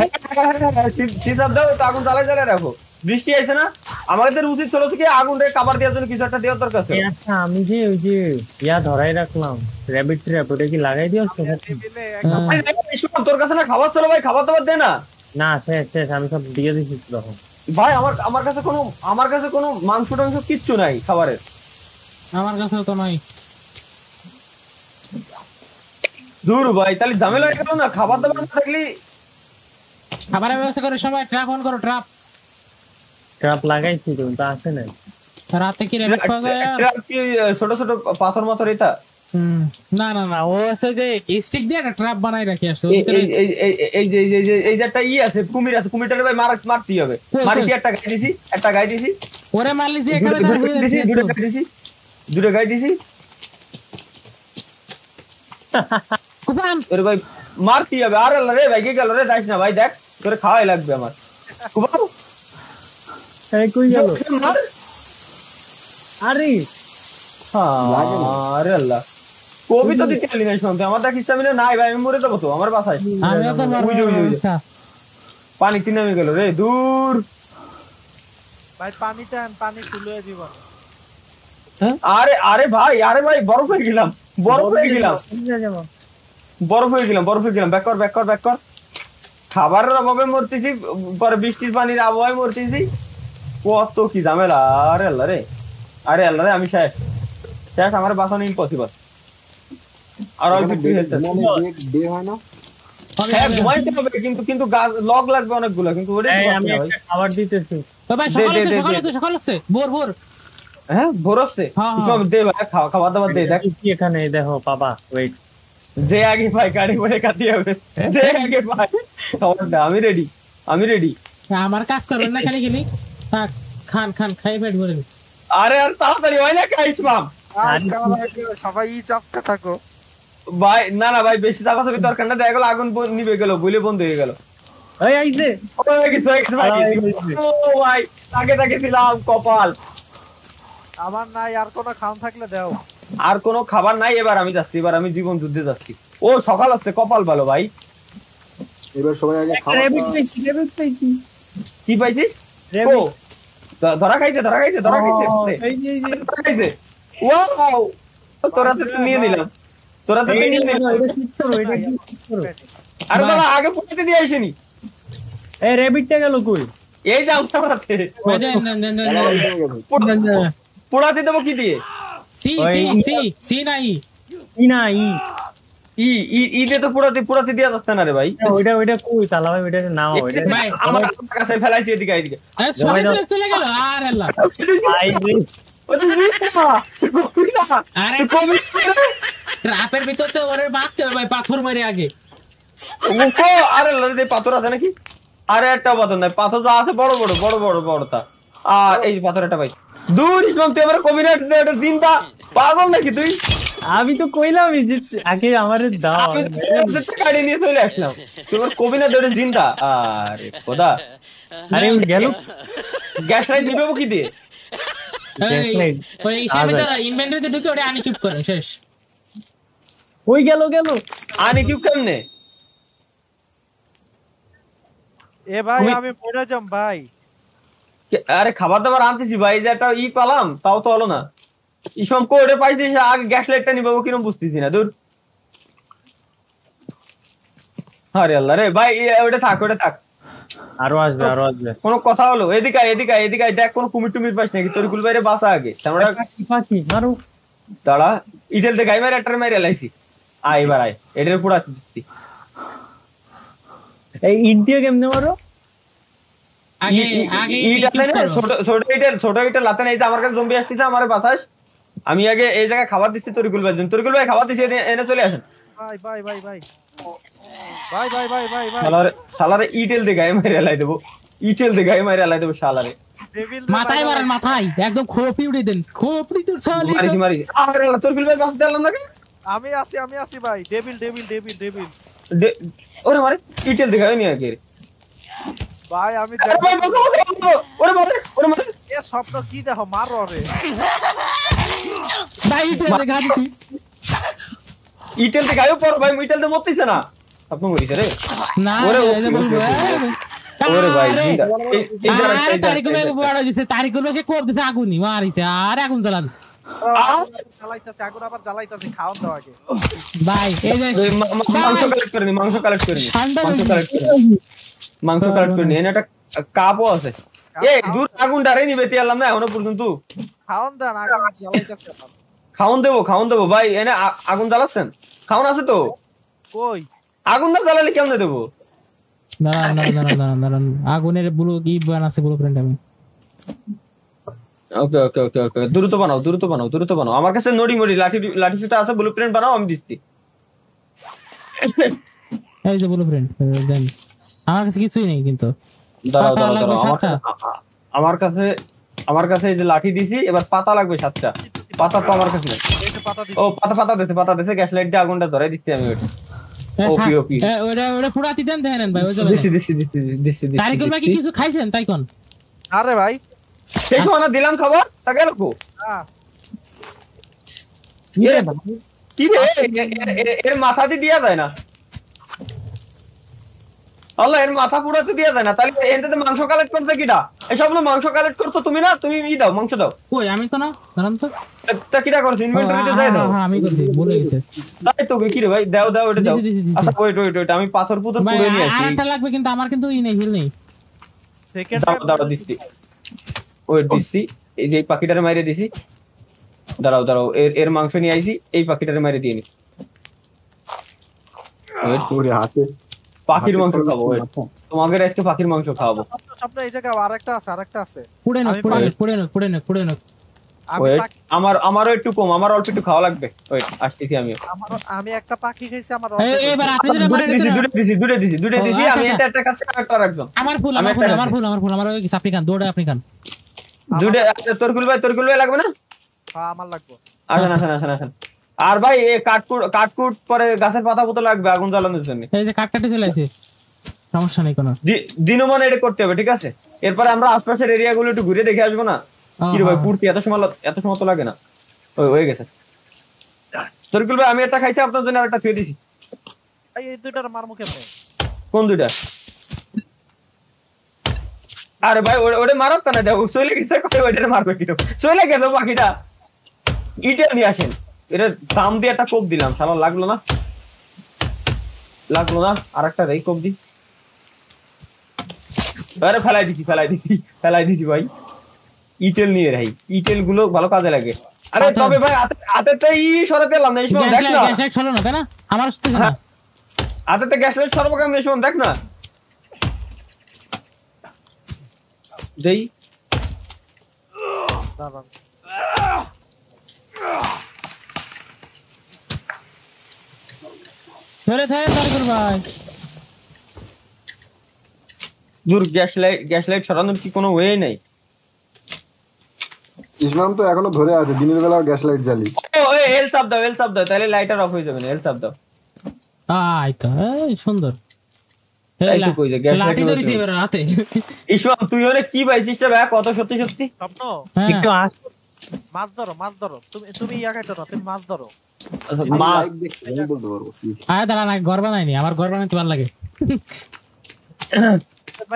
হিসাব দাও তো, আগুন জ্বালায় রাখো। বৃষ্টি আইছে না, আমাদের উচিত ছিল কি আগুন রে কভার দেওয়ার জন্য কিছু একটা দেওয়ার দরকার ছিল। আচ্ছা আমি যে ওই যে ধরাই রাখলাম র‍্যাবিট ট্র্যাপ, ওটা কি লাগাই দিয়েছো? টেবিলে একটা তোর কাছে না খাবার ছিল ভাই, খাবার দাবার দে না। না শেষ আমি সব দিয়ে দিছি তখন। ভাই আমার কাছে কোনো মাংস টাংস কিচ্ছু নাই খাবারের। আমার কাছে তো নাই। দূর ভাই, তাহলে ঝামেলা হয়ে গেল না। খাবার দাবার না থাকলে খাবারের ব্যবস্থা করে সবাই ট্রাপ অন করো। ট্র্যাপ লাগাইছি কিন্তু আসে নাই। রাতে কি রেড পাওয়া যায়? ছোট ছোট পাথর মাথর এটা। না ও আছে যে স্টিক দিয়ে একটা ট্র্যাপ বানাই রাখি আসছে। এই যে একটা আছে, কুমির আছে, কুমিরটারে ভাই মারতেই হবে। মারিছি, একটা গাই দিছি। ওরে মারলি যে এখানে দুটো গাই দিছি। কুপান ওরে ভাই মারতেই হবে। আরে রে ভাই কে গেল রে, যাইস না ভাই, দেখ তোরে খাওয়াই লাগবে আমার। কুপান কই গেল? আরে আরে আল্লাহ, কবি তো দিতে পারলি না শুনতে। আমার দেখ স্টামিনা নাই ভাই, আমি মরে যাবো তো। আমার বাসায় আমিও তো মারবো। পানি কি নামে গেল রে, দূর। ভাই পানিটা আন, পানি তুলে দিব। আরে ভাই বরফ হয়ে গেলাম। ব্যাক কর। খাবারের অভাবে মরতেছি, পরে বৃষ্টির পানির আবহাওয়ায় মরতেছি। কত কি ঝামেলা। আরে আল্লাহ রে, আমি শেষ। আমার বাঁচানো ইম্পসিবল। আর অল্প একটু হেলতে ডে হয় না? হ্যাঁ ঘুমাইতে হবে, কিন্তু গাছ লগ লাগবে অনেকগুলো, কিন্তু ওটা আমি একটা খাবার দিতেছি। ভাই সকাল হচ্ছে ভোর। হ্যাঁ ভোর হচ্ছে। দে ভাই খাবার দাবার দে। দেখ এখানে দেখো বাবা, ওয়েট। যে আগে ভাই গাড়ি পরে কাটি হবে, যে আগে ভাই খাবারটা। আমি রেডি। আমার কাজ করবেন না খালি খান খাই পেট ভরে। আরে আর তাড়াতাড়ি হয় না খাইস মাম। সবাই চাপতে থাকো ভাই। না ভাই, বেশি চাপাচাপি দরকার না। দেখা গেল আগুন নিভে গেল, বলে বন্ধ হয়ে গেল। এই আইছে ও ভাই, তাকে ছিলাম কপাল। আমার নাই আর কোনো খাওন থাকলে দাও। আর কোনো খাবার নাই। এবার আমি যাচ্ছি, এবার আমি জীবন যুদ্ধে যাচ্ছি। ও সকাল হচ্ছে, কপাল ভালো ভাই। এবার সবাই আগে খাওয়া। কি পাইছিস? ও ধরা খাইছে। ওয়াও, তোরা তো নিয়ে নিলাম। আরে দাদা আগে পুড়াতে দিয়ে আসেনি। এই র‍্যাবিটটা গেল কই? এই যে আমার হাতে পুড়াতে দেবো কি দিয়ে? সি নাই ই দিয়ে তো পুড়াতে দেওয়া যাচ্ছে না রে ভাই। ওইটা কই তালা ভাই? ওইটা নাও। ওইটা আমার কাছে ফেলাইছি, এদিকে চলে গেল। আর আল্লাহ আরে ট্রাপের ভিতর তো ওরে মারতে হবে ভাই, পাথর মারে আগে। আরে লাদে পাথর আছে নাকি? আরে একটা পাথর নাই, পাথর যা আছে বড় বড় বড় বড় বড়টা। আর এই পাথর একটা ভাই দূর ইসলাম, তুই আমার কবিরা একটা দিনটা পাগল নাকি তুই? আমি তো কইলামই যে আগে আমারে দাও। আমি তো গাড়ি নিয়ে চলে আসলাম, তোমার কবিনা ধরে জিন্দা। আরে খোদা, আরে গেল গ্যাস লাইট নিবে কি দিয়ে? এই, ওই হিসাবে তো ইনভেন্টরিতে ঢুকে ওটা আনইকুইপ করে শেষ। ওই গেল আনি কিউ কেমনে? এ ভাই তুমি- আমি মরে যাম ভাই। আরে খাবার দাবার আনতেছি ভাই, যে একটা পালাম তাও তো হলো না। ইসম কোডে পাইছি, আগে গ্যাস লাইটটা নিবো কিরম বুঝতেছি না দূর। আরে আল্লাহ রে ভাই, ওটা থাক ওটা থাক। আরো আসবে কোনো কথা হলো? এদিকে আয়, এদিকে আয়, এদিকে আয়, দেখ কোনো কুমির টুমির পাইস নাকি? তরিকুল বাইরে বাসা আগে আমরা পাখি মারো। দাঁড়া, ইটেল দে গাই মারে একটা মারে লাইছি। আয় এবার আয়, এটার পুরা দিচ্ছি। এই ইন্ডিয়া কেমনে মারো? আগে আগে ইট আছে না, ছোট ইটেল লাতে নেই যে আমার কাছে জম্বি আসতেছে, আমারে বাঁচাস। আমি আগে এই জায়গায় খাবার দিচ্ছি তরিকুল ভাই, তরিকুল ভাই খাবার দিচ্ছি, এনে চলে আসেন। ভাই ভাই ভাই ভাই ভাই ভাই ভাই ভাই ভাই শালারে ইটেল দে গায়ে মারে লাই দেবো, ইটেল দে গায়ে মারে লাই দেবো শালারে। ডেভিল মাথায় মারেন, মাথায় একদম খোপড়ি উড়ে দেন, খোপড়ি তোর ছালি। মারি আরে আল্লাহ, তরিকুল ভাই বাঁচতে দিলাম নাকি? আমি আছি ভাই। ডেভিল ডেভিল ডেভিল ডেভিল ওরে মারে, ইটেল দে গায়ে নিয়ে আগে। ভাই আমি আরে ভাই বাঁচো, ওরে মারে। এ স্বপ্ন কি দেখো, মারো রে। ভাই এটা গাড়িছি। ইটেল দে গায়ে পড় ভাই, ইটেল দে মরতেছে না, আপনি মরিছে রে। না ওরে, এই যে বলবো ওরে ভাই আরে, জিন্দা। এই জায়গাটা, আরে এই তারিকুল ভাই জায়গাটা। বড় দিছে, তারিকুল ভাই সে কোপ দিছে, আগুনি মারিছে আর আগুন জ্বালান। জ্বালাইতাছে আগুন, আবার জ্বালাইতাছে, খাওয়ান দাও আগে। ভাই এই যে এই মাংস কালেক্ট করে নি, মাংস কালেক্ট করে নি, ঠান্ডা মাংস লাগছে। কালেক্ট করে নি, মাংস কালেক্ট করে নি। এনে একটা কাপও আছে। এই দূর আগুন ডারে নিবে তিয়ালাম না এখনো পর্যন্ত। খাওয়ান দেন, আগুন জ্বালাইতাছে আমার। খাওন দেবো ভাই, এনে আগুন জ্বালাচ্ছেন? খাওন আছে তো? কই আগুন না জ্বালালে কেমনে দেবো? দাঁড়ান আগুনের ব্লু কি বানাচ্ছে ব্লুপ্রিন্ট আমি। ওকে দ্রুত বানাও। আমার কাছে নড়ি মড়ি লাঠি সুটা আছে, ব্লুপ্রিন্ট বানাও, আমি দিচ্ছি। এই যে ব্লুপ্রিন্ট দেন, আমার কাছে কিছুই নেই কিন্তু। দাঁড়াও পাতা লাগবে সাতটা। আমার কাছে এই যে লাঠি দিছি, এবার পাতা লাগবে 7টা। পাতা তো আমার কাছে নেই। এই যে পাতা ও দিছি। পাতা দিতে গ্যাস লাইট দিয়ে আগুনটা ধরাই দিচ্ছি আমি। ওপি ওটা পুরাতি দেন দেখেন ভাই, ওই যে দিচ্ছি। তারিকুল ভাই কি কিছু খাইছেন তাই কোন? আরে ভাই সেই সময় না দিলাম খাবার, তা গেল কো? হ্যাঁ কি রে, এর মাথা দিয়ে দেয়া যায় না? আল্লাহ, এর মাথা পুরাতে দেয়া যায় না? তাহলে এটাতে মাংস কালেক্ট করতে কিটা? এসব মাংস কালেক্ট করছো তুমি না? তুমি দাও, মাংস দাও। কই আমি তো না, জানেন তো। তা কিটা করছো? ইনভেন্টরিতে যাই দাও। হ্যাঁ আমি করছি, বলে গেছে তাই তো কি রে ভাই, দাও ওটা দাও। দিছি। আচ্ছা ওয়েট, আমি পাথর পুতর ভাই পুরো নিয়ে আসি। আরেকটা লাগবে কিন্তু আমার কিন্তু ই নেই, হিল নেই। সেকেন্ড দাঁড়াও দিচ্ছি। ওয়েট দিচ্ছি, এই যে পাখিটারে মাইরে দিছি। দাঁড়াও এর মাংস নিয়ে আইছি, এই পাখিটারে মাইরে দিয়ে নি। ওরে হাতে পাখির মাংস খাবো। ওয়েট, তোমাদের আজকে পাখির মাংস খাওয়াবো। স্বপ্ন এই জায়গায় আরেকটা আছে। পুড়ে আমি না আমি ওয়েট, পাখি- আমারও একটু কম, আমার অল্প একটু খাওয়া লাগবে। ওয়েট আসতেছি আমিও। আমি একটা পাখি খাইছি, আমার এবার আপনি যেটা মারা দুটো দিছি আমি, এটা একটা কাছে আরেকটা রাখলাম। আমার ফুল আমি একটা আমার ওই আপনি খান, দৌড়ে আপনি খান। দুটো তরকুল ভাই লাগবে না? আমার লাগবে। আসেন। আর ভাই এই কাঠকুট পরে গাছের পাতা পুতো লাগবে আগুন জ্বালানোর জন্য। এই যে কাটকাটে চলে আসে, সমস্যা নেই কোনো। দিনমান এটা করতে হবে, ঠিক আছে? এরপরে আমরা আশপাশের এরিয়া গুলো একটু ঘুরে দেখে আসবো না? কি রে ভাই, পূর্তি এত সময় তো লাগে না। হয়ে গেছে। তরকুল ভাই আমি একটা খাইছি, আপনার জন্য আরেকটা থুয়ে দিছি। এই দুইটার মারমু কেমনে? কোন দুইটা? আরে ভাই ওটা মারাত না, দেখো চলে গেছে, ওইটা মারবে কি? চলে গেছে পাখিটা। ইটা নিয়ে আসেন, এটা দাম দিয়ে একটা কোপ দিলাম, শালা লাগলো না। আরেকটা রে কোপ দি। আরে ফেলাই দিছি ভাই। ইটেল নিয়ে রাই, ইটেল গুলো ভালো কাজে লাগে। আরে তবে ভাই হাতে সরাতে এলাম না, এই সময় দেখ না। গ্যাস চলো না তাই না, আমার আসতেছে না। হাতে গ্যাস লাইট সরবো কেমন এই সময়, দেখ না। দেই দাঁড়ান। ধরে তারকর ভাই দূর গ্যাস লাইট সরানোর কি কোনো ওয়ে নাই? ইসমাম তো এখনো ধরে আছে, দিনের বেলা গ্যাস লাইট জ্বালি। ও এল চাপ দাও তাহলে লাইটার অফ হয়ে যাবে না। এল চাপ দাও। আই তো সুন্দর এই তো কই যে গ্যাস লাঠি লাইট ধরেছি এবার হাতে। ইসমাম তুই ওরে কি পাইছিস রে ভাই? কত সত্যি স্বপ্ন হ্যাঁ। একটু আসো। মাছ ধরো তুমি ইয়া খাইতো না, তুমি মাছ ধরো। মা লাইট দেখছি, আমি বলতে পারবো কি। আয় দাঁড়া না, ঘর বানাইনি, আমার ঘর বানাইতে ভালো লাগে।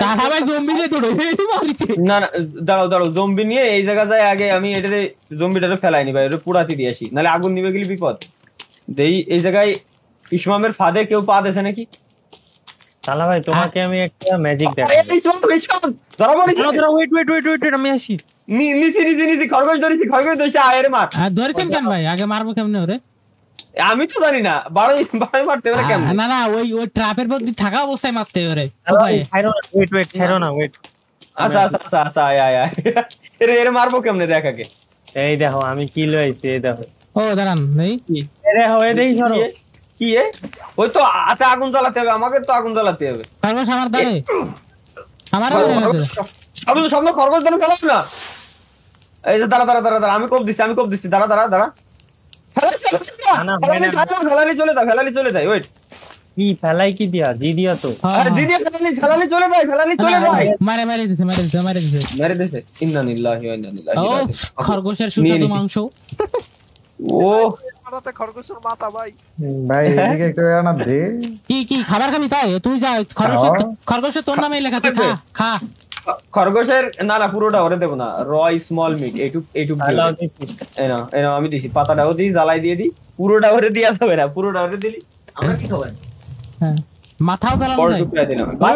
টাকা ভাই জম্বি দিয়ে তোড়ে মারিছে। না দাঁড়াও জম্বি নিয়ে এই জায়গা যায় আগে আমি এটারে জম্বিটারে ফেলাইনি ভাই, ওটা পুরাতে দিয়ে আসি, নাহলে আগুন নিবে গেলে বিপদ। এই জায়গায় ইসমামের ফাঁদে কেউ পা দেছে নাকি? তালা ভাই তোমাকে আমি একটা ম্যাজিক আরে দেখাবো। ইসমাম ধরা পড়েছে। ওয়েট আমি আসি। নিচে খরগোশ ধরেছি আয়ের মার। আর ধরেছেন কেন ভাই? আগে মারবো কেমনে ওরে? আমি তো জানি না, বারোই মারতে পারে কেমন? না না, ওই ট্র্যাপের মধ্যে থাকা অবস্থায় মারতে ওরে। ছাড়ো না ওয়েট। আচ্ছা আয় এর মারবো কেমনে দেখ আগে। এই দেখো আমি কি লইছি, এই দেখো। ও দাঁড়ান এই দেখো এই দেখি সরো। কি ওই তো হাতে আগুন জ্বালাতে হবে, আমাকে তো আগুন জ্বালাতে হবে। খরগোশ আমার দাঁড়ে, আমার স্বপ্ন খরগোশ যেন ফেলাস না। এই যে দাঁড়া আমি কোপ দিচ্ছি দাঁড়া ফেলালি চলে যায় ওয়েট। কি ফেলাই কি দিয়া জি দিয়া তো। আরে দিদি ফেলালি চলে যায় মারে দিছে মেরে দিছে। ইন্নালিল্লাহি ওয়া ইন্না ইলাইহি ও রাজিউন। খরগোশের সুস্বাদু মাংস। ও মাথাতে খরগোশের মাথা ভাই। ভাই এদিকে একটু না দে। কি খাবার খাবি তাই? তুই যা, খরগোশের তোর নামে লেখা, তুই খা। খরগোশের না পুরোটা ওরে দেবো না, রয় স্মল মিট এইটুক আমি দিছি, পাতাটাও দিই, জ্বালাই দিয়ে দিই, পুরোটা ওরে দিয়া যাবে না, পুরোটা ওরে দিলি আমরা কি খাবো? হ্যাঁ মাথাও জ্বালানো বড় যায় টুকরা দিলাম ভাই।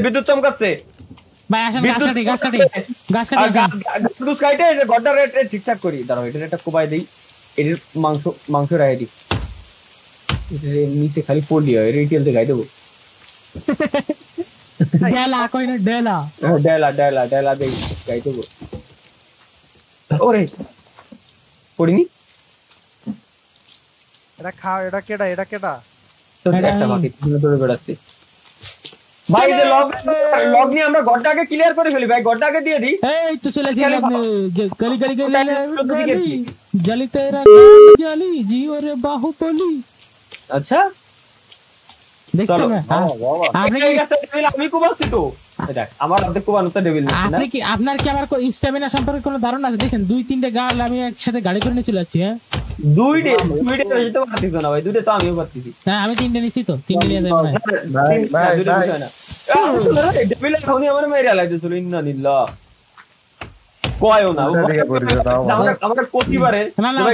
বিদ্যুৎ চমকাচ্ছে ভাই। আসেন গাছ কাটি গাছ কাটে এই যে গড্ডা রেট ঠিকঠাক করি। দাঁড়াও এটা একটা কোবাই দেই, এর মাংস রাখে দিই, এর নিচে খালি পড়লি হয়, রিটেল তে গাই দেবো। ডেলা কই না ডেলা দেই গাই দেবো। ওরে পড়িনি। এটা খাও, এটা কেডা? তো একটা বাকি দৌড়ে বেড়াচ্ছে ভাই। যে লগ নিয়ে আমরা গড্ডাকে ক্লিয়ার করে ফেলি ভাই, গড্ডাকে দিয়ে দিই। এই তো চলে গলি জলি তেরা জলি জিও রে বাহুবলি। আচ্ছা দেখছেন না আপনি? আমি কুবাচ্ছি তো, দেখ আমার অর্ধেক কুবানো তো ডেভিল। আপনি কি, আপনার কি আমার স্ট্যামিনা সম্পর্কে কোনো ধারণা আছে? দেখেন 2-3টে গাল আমি একসাথে গাড়ি করে নিয়ে চলে যাচ্ছি। হ্যাঁ দুইটে তো পারতিস না ভাই, দুইটে তো আমিও পারতেছি। হ্যাঁ আমি 3টে নিছি তো, 3টে নিয়ে যাবো না। ডেভিল এখনই আমার মেরে লাইতে চলো। ইন্নালিল্লাহ কয়ও না আমরা প্রতিবারে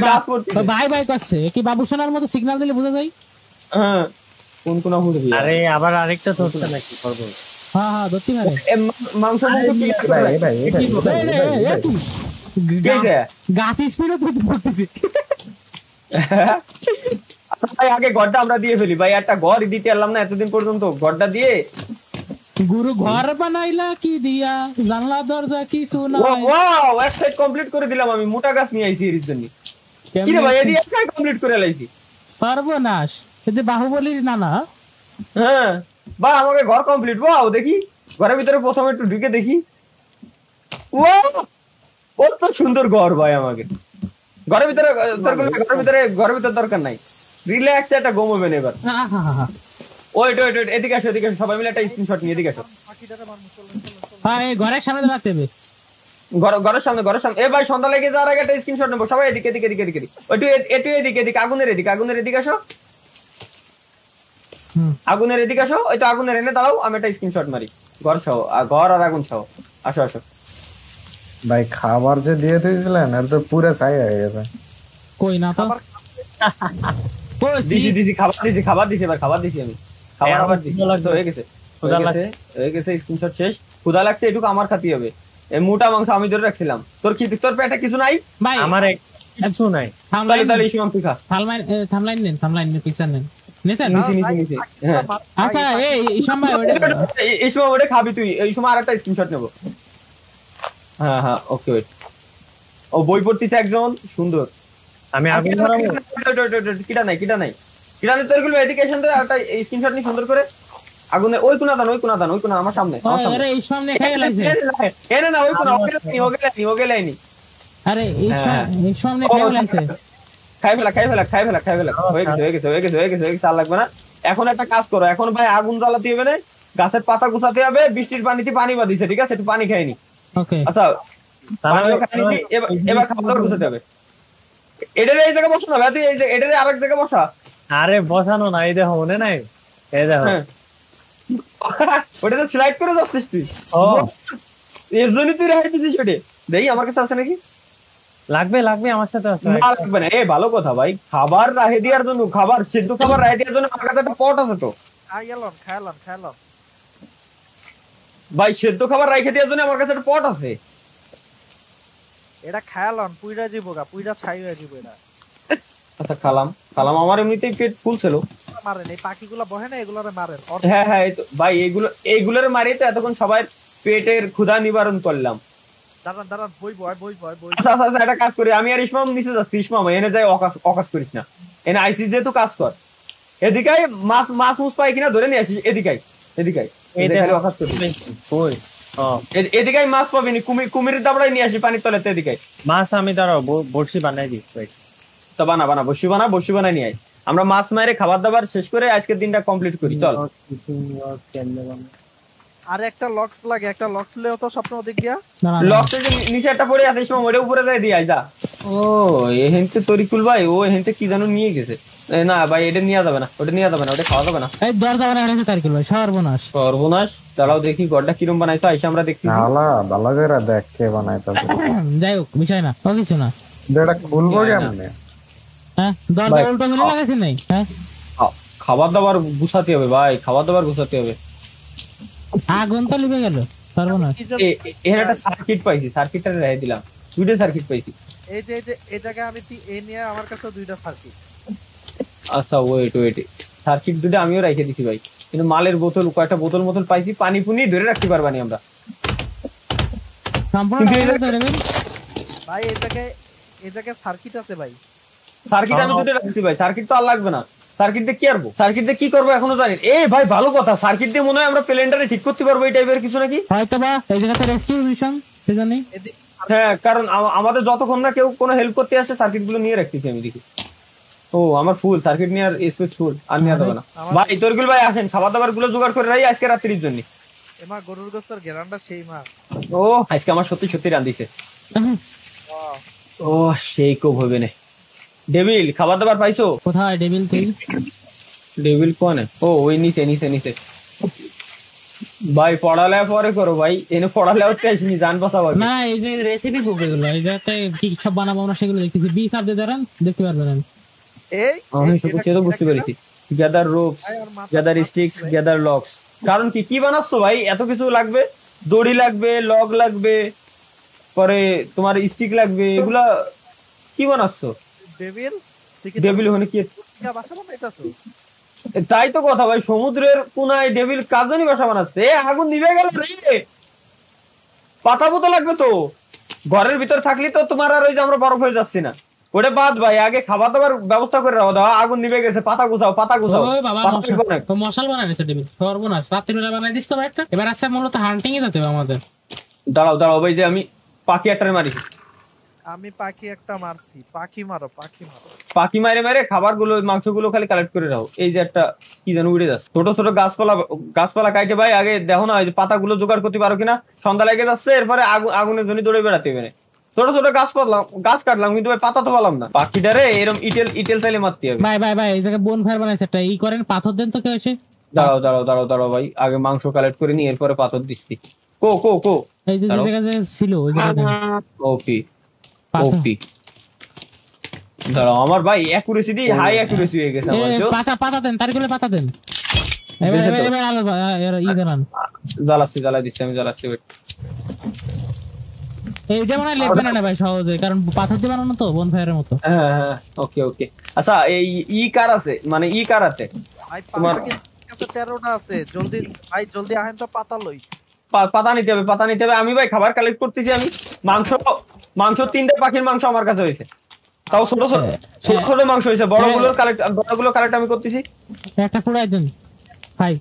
গাছ করতে ভাই করছে কি? বাবু সোনার মতো সিগন্যাল দিলে বোঝা যায়। হ্যাঁ কোন আরে আবার আরেকটা ধরতে নাকি করবো? হ্যাঁ ধরতে পারে। মাংস গাছ স্পিডও তো পড়তেছে। ভাই আগে ঘরটা আমরা দিয়ে ফেলি ভাই, একটা ঘর দিতে পারলাম না এতদিন পর্যন্ত। ঘরটা দিয়ে গুরু ঘর বানাইলা কি দিয়া, জানলা দরজা কিছু নাই। ওয়াও এক সাইড কমপ্লিট করে দিলাম আমি। মোটা গাছ নিয়ে আইছি এর জন্য। কি রে ভাই এদি এক সাইড কমপ্লিট করে লাইছি। সর্বনাশ, এতে বাহুবলীর নানা। হ্যাঁ বা আমাকে ঘর কমপ্লিট। ওয়াও দেখি ঘরের ভিতরে প্রথমে একটু ঢুকে দেখি। ওয়াও কত সুন্দর ঘর ভাই। আমাকে ঘরের ভিতরে দরকার নাই, রিল্যাক্স একটা ঘুমোবেন এবার। ওয়েট এদিকে আসো সবাই মিলে একটা স্ক্রিনশট নিয়ে এদিকে আসো। হ্যাঁ ঘরের সামনে দাঁড়াতে হবে। ঘরের সামনে এ ভাই সন্ধ্যা লেগে যাওয়ার আগে একটা স্ক্রিনশট নেবো সবাই। এদিকে এদিকে আগুনের এদিকে আসো। আগুনের এদিকে আসো। ওই তো আগুনের এনে দাঁড়াও, আমি একটা স্ক্রিনশট মারি। ঘর আর আগুন সহ আসো। ভাই খাবার যে দিয়ে দিয়েছিলেন আর তো পুরো ছাই হয়ে গেছে। কই না তো দিছি খাবার দিছি এবার খাবার দিছি আমি। খাবার দিছি হয়ে গেছে স্ক্রিনশট শেষ। ক্ষুধা লাগছে এটুকু আমার খাতি হবে। এই মোটা মাংস আমি ধরে রাখছিলাম। তোর পেটে কিছু নাই ভাই? আমার কিছু নাই। তাহলে ইসমাম তুই খা। থামলাইন নেন পিকচার নেন। নিছি হ্যাঁ আচ্ছা এই সময় ইসমাম ওটা খাবি তুই। এই সময় আরেকটা স্ক্রিনশট নেব। হ্যাঁ ওকে ওয়েট। ও বই পড়তিছে একজন সুন্দর। আমি আগুন ধরাবো। কিটা নাই কিরানি তরকুল ভাই এদিকে এসে একটা স্ক্রিনশট নি সুন্দর করে আগুনের ওই কোনা দান আমার সামনে আরে এই সামনে খেয়ে লাগছে এনে না ওই কোনা ওকে লাইনি আরে এই সামনে খেয়ে লাগছে খাই ফেলা হয়ে গেছে আর লাগবে না। এখন একটা কাজ করো, এখন ভাই আগুন জ্বালাতে হবে না, গাছের পাতা গুছাতে হবে, বৃষ্টির পানিতে পানি বাঁধিছে, ঠিক আছে, একটু পানি খাইনি। ওকে আচ্ছা পানিও খাইনি, এবার খাওয়া দাওয়া গুছাতে হবে। এটারে এই জায়গায় বসো না ভাই, তুই এই যে এটারে আরেক জায়গায় বসা। আরে বসানো না, এই দেখো মনে নাই, এই দেখো ওটাতে স্লাইড করে যাচ্ছিস তুই, ও এর জন্যই তুই রাইট দিছিস। ওটা দেখি আমার কাছে আছে নাকি, লাগবে আমার সাথে আছে। না লাগবে না, ভালো কথা ভাই, খাবার রাহে দেওয়ার জন্য, খাবার সিদ্ধ খাবার রাহে দেওয়ার জন্য আমার কাছে একটা পট আছে তো খাইলাম ভাই, সেদ্ধ খাবার রাইখে দেওয়ার জন্য আমার কাছে একটা পট আছে। এটা খাইলাম, পুইরা যাবো গা, পুইরা ছাই হয়ে যাবো এটা। আচ্ছা খালাম আমার এমনিতেই পেট ফুল ছিল। মারেন এই পাখিগুলো বহে না, এগুলোরে মারেন। হ্যাঁ এই তো ভাই, এইগুলোর মারিয়ে তো এতক্ষণ সবাই পেটের ক্ষুধা নিবারণ করলাম। দাঁড়ান বই আচ্ছা একটা কাজ করি, আমি আর ইসমাম নিচে যাচ্ছি। ইসমাম এনে যাই অকাশ করিস না, এনে আইসি যেহেতু কাজ কর। এদিকে মাছ পাই কিনা ধরে নিয়ে আসিস, এদিকে অকাশ করিস, এদিকে মাছ পাবি নি, কুমিরের দাবড়াই নিয়ে আসি পানির তলাতে। এদিকে মাছ আমি দাঁড়াও বড়শি বানাই দিই, তো বানা বসি বানাই নিয়ে আই। আমরা মাছ মারে খাবার দাবার শেষ করে আজকের দিনটা কমপ্লিট করি, চল। আর একটা লক্স লাগে, একটা লক্স লেও তো স্বপ্ন দিক দিয়া লক্সে যে নিচে একটা পড়ে আছে, ইসমাম ওটা উপরে যাই দিয়ে আই যা। ও এহেনতে তরিকুল ভাই, ও এহেনতে কি জানো নিয়ে গেছে। না ভাই এটা নেওয়া যাবে না, ওটা খাওয়া যাবে না। এই দরজা বানাইছে তারকুল ভাই, সর্বনাশ। দাঁড়াও দেখি ঘরটা কিরম বানাইতো, আইসা আমরা দেখছি। ভালো করে দেখ কে বানাইতো। যাই হোক বিষয় না, ও কিছু না। এটা খুলবো কেমনে? হ্যাঁ দরজা উল্টো মিলে লাগাইছেন নাই? হ্যাঁ খাবার দাবার গুছাতে হবে ভাই, গুছাতে হবে। আগুন তো লিবে গেল, সর্বনাশ। এর একটা সার্কিট পাইছি, সার্কিটটা রেখে দিলাম, দুইটা সার্কিট পাইছি। এই যে এই জায়গায় আমি এই নিয়ে আমার কাছে দুইটা সার্কিট। আচ্ছা ওয়েট সার্কিট দুটো আমিও রেখে দিছি ভাই, কিন্তু মালের বোতল, কয়েকটা বোতল পাইছি, পানি পুনি ধরে রাখতে পারবানি আমরা। ভাই এই জায়গায় সার্কিট আছে ভাই, সার্কিট আমি দুটো রাখছি ভাই, সার্কিট তো আর লাগবে না। সার্কিট দিয়ে কি করবো, কি করবো এখনো জানি। ভাই ভালো কথা, সার্কিট দিয়ে মনে হয় আমরা প্লেনটারে ঠিক করতে পারবো, এই টাইপের কিছু নাকি। হয়তো বা এই জায়গাতে রেস্কিউ মিশন সেজন্য। হ্যাঁ কারণ আমাদের যতক্ষণ না কেউ কোনো হেল্প করতে আসে, সার্কিট গুলো নিয়ে রাখতেছি আমি দেখি। ও আমার ফুল সার্কিট নিয়ে আর স্পেস ফুল, আর নিয়ে যাবে না ভাই। তরকুল ভাই আসেন, খাবার দাবার গুলো জোগাড় করে রাখি আজকে রাত্রির জন্য। এমা গরুর গোস্তের গেরান্ডা সেই মা। ও আজকে আমার সত্যি রান্ধিছে। ও সেই খুব হবে না। ডেভিল খাবার দাবার পাইছো? কোথায় ডেভিল? তুই ডেভিল কোনে? ও ওই নিচে ভাই পড়ালেখা পরে করো ভাই, এনে পড়ালেখা আসিনি, জান বাঁচাবো না। এই যে রেসিপি বুক এগুলো, এই যাতে কি সব বানাবো আমরা সেগুলো দেখতেছি। বি সাব দিয়ে ধরেন দেখতে পারবেন। আমি সে তো বুঝতে পেরেছি। Gather ropes, gather sticks, gather locks. কারণ কি বানাচ্ছো ভাই? এত কিছু লাগবে, দড়ি লাগবে, লগ লাগবে, পরে তোমার স্টিক লাগবে, এগুলা কি বানাচ্ছো? ডেভিল ওখানে কি বাসা বানাইতাছো? তাই তো কথা ভাই, সমুদ্রের কোনায় ডেভিল কাজনী বাসা বানাচ্ছে। আগুন নিভে গেল রে, পাতা পুতো লাগবে তো। ঘরের ভিতর থাকলে তো তোমার আর ওই যে আমরা বরফ হয়ে যাচ্ছি না, ওটা বাদ ভাই। আগে খাবার দাবার ব্যবস্থা করে রাখো। দাও আগুন নিভে গেছে, পাতা গুছাও। মশাল বানাইছে ডেভিল, সর্বনাশ। রাত্রিবেলা বানাই দিস তো একটা। এবার আসছে মূলত হান্টিং এ যেতে হবে আমাদের। দাঁড়াও ভাই, যে আমি পাখি একটারে মারিছি। আমি পাখি একটা মারছি। পাখি মারো। পাখি মারে খাবার গুলো, মাংস গুলো খালি কালেক্ট করে রাখো। এই যে একটা কি যেন উড়ে যাচ্ছে, ছোট গাছপালা কাটে ভাই। আগে দেখো না, ওই যে পাতা গুলো জোগাড় করতে পারো কিনা। সন্ধ্যা লেগে যাচ্ছে, এরপরে আগুনের জন্য দৌড়ে বেড়াতে হবে। ছোট গাছ কাটলাম, কিন্তু ভাই পাতা তো পালাম না। পাখিটারে এরকম ইটেল চাইলে মারতে হবে। ভাই এই জায়গায় বোন ফায়ার বানাইছে একটা। ই করেন, পাথর দেন তো কেউ এসে। দাঁড়াও ভাই, আগে মাংস কালেক্ট করে নি, এরপরে পাথর দিচ্ছি। কো এই যে জায়গায় ছিল ওই জায়গাটা। ওপি দাঁড়াও, আমার ভাই অ্যাকুরেসি দি হাই অ্যাকুরেসি হয়ে গেছে আমার। পাতা দেন, তারগুলো পাতা দেন। এবার আলো ই জানান। জ্বালাই দিচ্ছি আমি। এইটা মানে লেখবে না ভাই সহজে, কারণ পাথর দিয়ে বানানো তো বোন ফায়ারের মতো। হ্যাঁ ওকে। আচ্ছা এই কার আছে, মানে কার আছে? তোমার কাছে 13টা আছে। জলদি আহেন তো, পাতা লই। পাতা নিতে হবে। আমি ভাই খাবার কালেক্ট করতেছি। আমি মাংস 3টা পাখির মাংস আমার কাছে হয়েছে। তাও ছোট ছোট ছোট ছোট মাংস হয়েছে, বড়গুলোর কালেক্ট আমি করতেছি। একটা পুরাই দেন ভাই।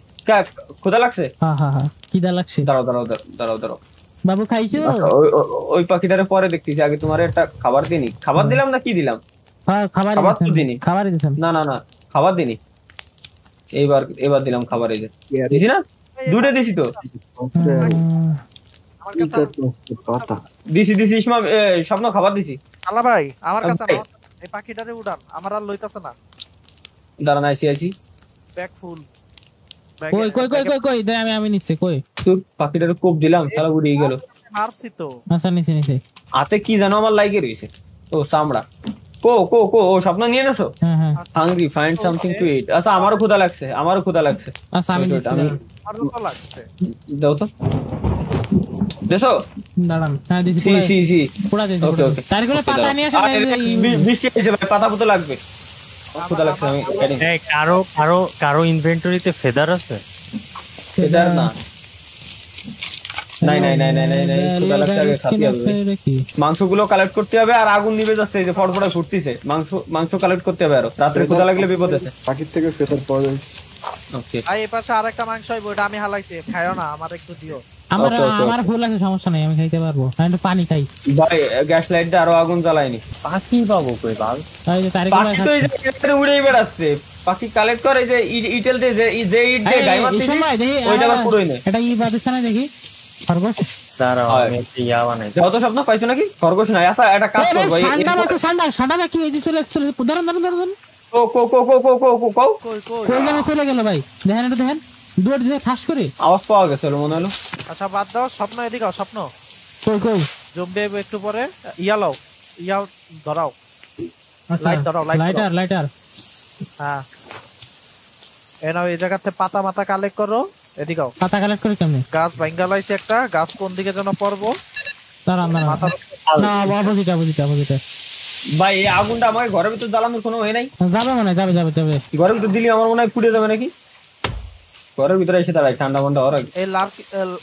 ক্ষুধা লাগছে? হ্যাঁ খিদা লাগছে। দাঁড়াও বাবু খাইছো? ওই পাখিটারে পরে দেখতেছি, আগে তোমার একটা খাবার দিনি। খাবার দিলাম না কি দিলাম? হ্যাঁ খাবার তো দিনি। খাবার দিছেন? না খাবার দিনি। এবার দিলাম খাবার। এই যে দিছি না, দুটো দিছি তো। আমার কাছে কথা দিছি স্বপ্ন খাবার দিছি। আল্লাহ ভাই আমার কাছে ভাই। এই পাখিটারে উড়ান, আমার আর লইতাছে না। দাঁড়ান আইছি। ব্যাগ ফুল। কই দে আমি নিচ্ছি কই। তোর পাখিটারে কোপ দিলাম, শালা উড়িয়ে গেল। মারছি তো। আচ্ছা নিচে। হাতে কি জানো আমার লাইকে রয়েছে, ও চামড়া। কো ও স্বপ্ন নিয়ে নেছো? হ্যাঁ হাংরি, ফাইন্ড সামথিং টু ইট। আচ্ছা আমারও ক্ষুধা লাগছে। আচ্ছা আমি নিচ্ছি। আমারও তো লাগছে। দাও তো, দেখো। দাঁড়ান, হ্যাঁ দিছি। সি পুরা দিছি। ওকে তার করে পাতা নিয়ে আসেন। বৃষ্টি হয়েছে ভাই, পাতা পুতো লাগবে। ক্ষুধা লাগছে, আমি কেটে নিই। এই কারো ইনভেন্টরিতে ফেদার আছে? ফেদার না, নাই ক্ষুধা লাগছে, আগে খাতে হবে। মাংসগুলো কালেক্ট করতে হবে, আর আগুন নিভে যাচ্ছে, এই যে ফটফটে ফুটতিছে। মাংস কালেক্ট করতে হবে, আরো রাত্রে ক্ষুধা লাগলে বিপদ আছে। পাখির থেকে ফেদার পাওয়া যায়। ওকে ভাই এই পাশে আরেকটা মাংস হইবো, এটা আমি হালাইছি, খাইও না, আমার একটু দিও। আমার ভুল আছে, সমস্যা নাই, আমি খাইতে পারবো। আমি একটু পানি খাই ভাই, গ্যাস লাইট দিয়ে আরো আগুন জ্বালায়নি। পাখি পাবো কই বাল? এই যে তারিখ পাখি তো এই যে উড়েই বেড়াচ্ছে। পাখি কালেক্ট করে, যে ইটেল দিয়ে যে ইট দিয়ে গায় মারতে, ওইটা আবার পুরোই নেই। এটা বাদিছে না দেখি খরগোশ। দাঁড়াও আমি একটা বানাই। যত স্বপ্ন পাইছো নাকি? খরগোশ নাই। আচ্ছা একটা কাজ করবো, ঠান্ডা কি এই যে চলে ধরুন। কো চলে গেল ভাই, দেখেন দৌড় দিয়ে ঠাস করে আওয়াজ পাওয়া গেছে মনে হলো। আচ্ছা বাদ দাও, স্বপ্ন এদিকে আও, স্বপ্ন কই জম্বি একটু পরে ইয়া ধরাও। আচ্ছা লাইট ধরাও, লাইটার। হ্যাঁ এনাও এই জায়গাতে পাতা মাথা কালেক্ট করো। এদিকে আও। পাতা কালেক্ট করে কেমনে? গাছ ভাঙ্গা লাইছে একটা, গাছ কোন দিকে যেন পড়বো। দাঁড়ান মাথা না, অপোজিটে। ভাই এই আগুনটা আমাকে ঘরের ভিতর জ্বালানোর কোনো ওয়ে নাই? যাবে মনে হয়, যাবে। ঘরের ভিতর দিলে আমার মনে হয় পুড়ে যাবে নাকি? ঘরের ভিতরে এসে দাঁড়াই, ঠান্ডা হওয়ার আগে।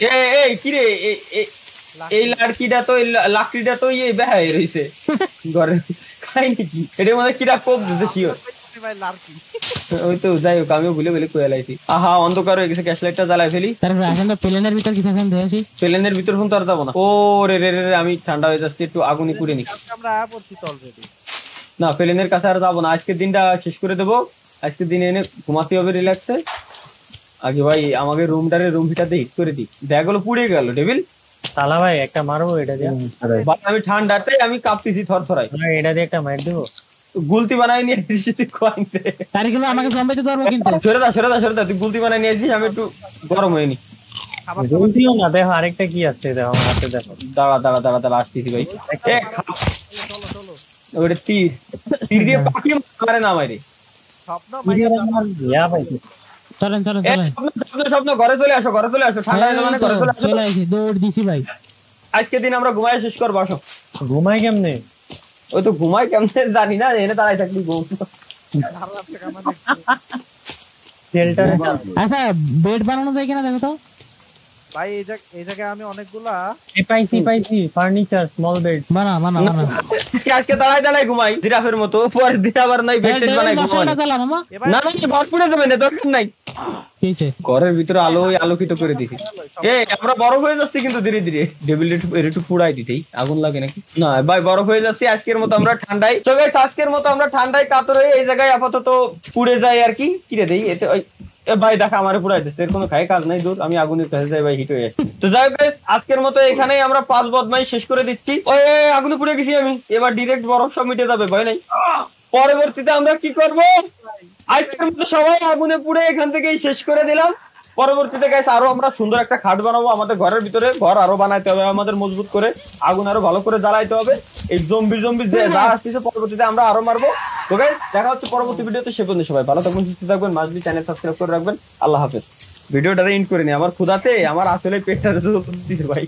এই এই কি রে, এই লাড়কিটা তো, এই লাকড়িটা তো বেহাই রয়েছে ঘরে, খাই নাকি? এটার মধ্যে কিরা কোপ দিতে শিওর। ভাই লার্কি। ওই তো যাই হোক, আমিও ভুলে কয়ে লাইছি। আহা অন্ধকার হয়ে গেছে, গ্যাস লাইটটা জ্বালাই ফেলি। তারপর এখন তো প্লেনের ভিতর কিছু এখন দেখেছি। প্লেনের ভিতর ফোন তো আর যাবো না। ও রে, আমি ঠান্ডা হয়ে যাচ্ছি, একটু আগুনই পুড়ে নি। আমরা পড়ছি তো অলরেডি। না প্লেনের কাছে আর যাবো না, আজকের দিনটা শেষ করে দেবো। আজকের দিনে এনে ঘুমাতে হবে রিল্যাক্সে। আগে ভাই আমাকে রুম হিটাতে হিট করে দিই। দেখা গেলো পুড়ে গেল টেবিল। তালা ভাই একটা মারবো এটা দিয়ে? ভাই আমি ঠান্ডাতে আমি কাঁপতেছি থরথরাই। এটা দিয়ে একটা মার দেবো? গুলতি বানাই নিয়ে আসিস তুই কোয়াইতে। তারিখ আমাকে জম্বিতে ধরবো কিন্তু। সরে দা, তুই গুলতি বানাই নিয়ে আসিস, আমি একটু গরম হয়ে নি। জলদিও না, দেখো আরেকটা কি আছে, দেখো আমার হাতে দেখো। দাঁড়া আসতেছি ভাই। ওটা তীর দিয়ে পাখি মারে না মারে। স্বপ্ন ভাই চলেন স্বপ্ন ঘরে চলে আসো ঠান্ডা হয়ে যাবে না, ঘরে চলে আসো। চলে আসি, দৌড় দিছি ভাই। আজকের দিন আমরা ঘুমায় শেষ করবো, আসো। ঘুমাই কেমনে? ওই তো ঘুমাই কেমনে জানি না, এনে দাঁড়াই থাকবি ঘুম। আচ্ছা বেড বানানো যায় কিনা দেখো তো ভাই। এই জায়গায় আমি অনেকগুলা পাইছি ফার্নিচার, স্মল বেড বানা আজকে দাঁড়াই ঘুমাই জিরাফের মতো, পরের দিন আবার নাই বেড বানাই ঘুমাই। না ঘর পুড়ে যাবে না, দরকার নাই। ঘরের ভিতরে আলোকিত করে দিছি। আমরা বরফ হয়ে যাচ্ছি কিন্তু ধীরে ধীরে। টেবিল একটু পুড়াই দিতেই আগুন লাগে নাকি? না ভাই বরফ হয়ে যাচ্ছি। আজকের মতো আমরা ঠান্ডায়, তো গাইস আজকের মতো আমরা ঠান্ডায় কাতর হয়ে এই জায়গায় আপাতত পুড়ে যাই আর কি। কিরে দেই এতে ভাই দেখা আমারে পুরাই দিচ্ছে, এর কোনো খাই কাজ নাই। দূর আমি আগুনের কাছে যাই ভাই, হিট হয়ে আসি। তো যাই হোক আজকের মতো এখানেই আমরা 5 বদমাই শেষ করে দিচ্ছি। ওই আগুনে পুড়ে গেছি আমি, এবার ডিরেক্ট বরফ সব মিটে যাবে, ভয় নাই। পরবর্তীতে আমরা কি করব? আজকের মতো সবাই আগুনে পুড়ে এখান থেকেই শেষ করে দিলাম। পরবর্তীতে গাইস আরো আমরা সুন্দর একটা খাট বানাবো। আমাদের ঘরের ভিতরে ঘর আরো বানাইতে হবে আমাদের মজবুত করে, আগুন আরো ভালো করে জ্বালাইতে হবে। এই জম্বি যা আসছে পরবর্তীতে আমরা আরো মারবো। তো গাইস দেখা হচ্ছে পরবর্তী ভিডিওতে। সে পর্যন্ত সবাই ভালো থাকবেন, সুস্থ থাকবেন, মাসবি চ্যানেল সাবস্ক্রাইব করে রাখবেন। আল্লাহ হাফেজ। ভিডিওটা এন্ড করে নি, আমার ক্ষুধাতে আমার আসলে পেটটা ভাই।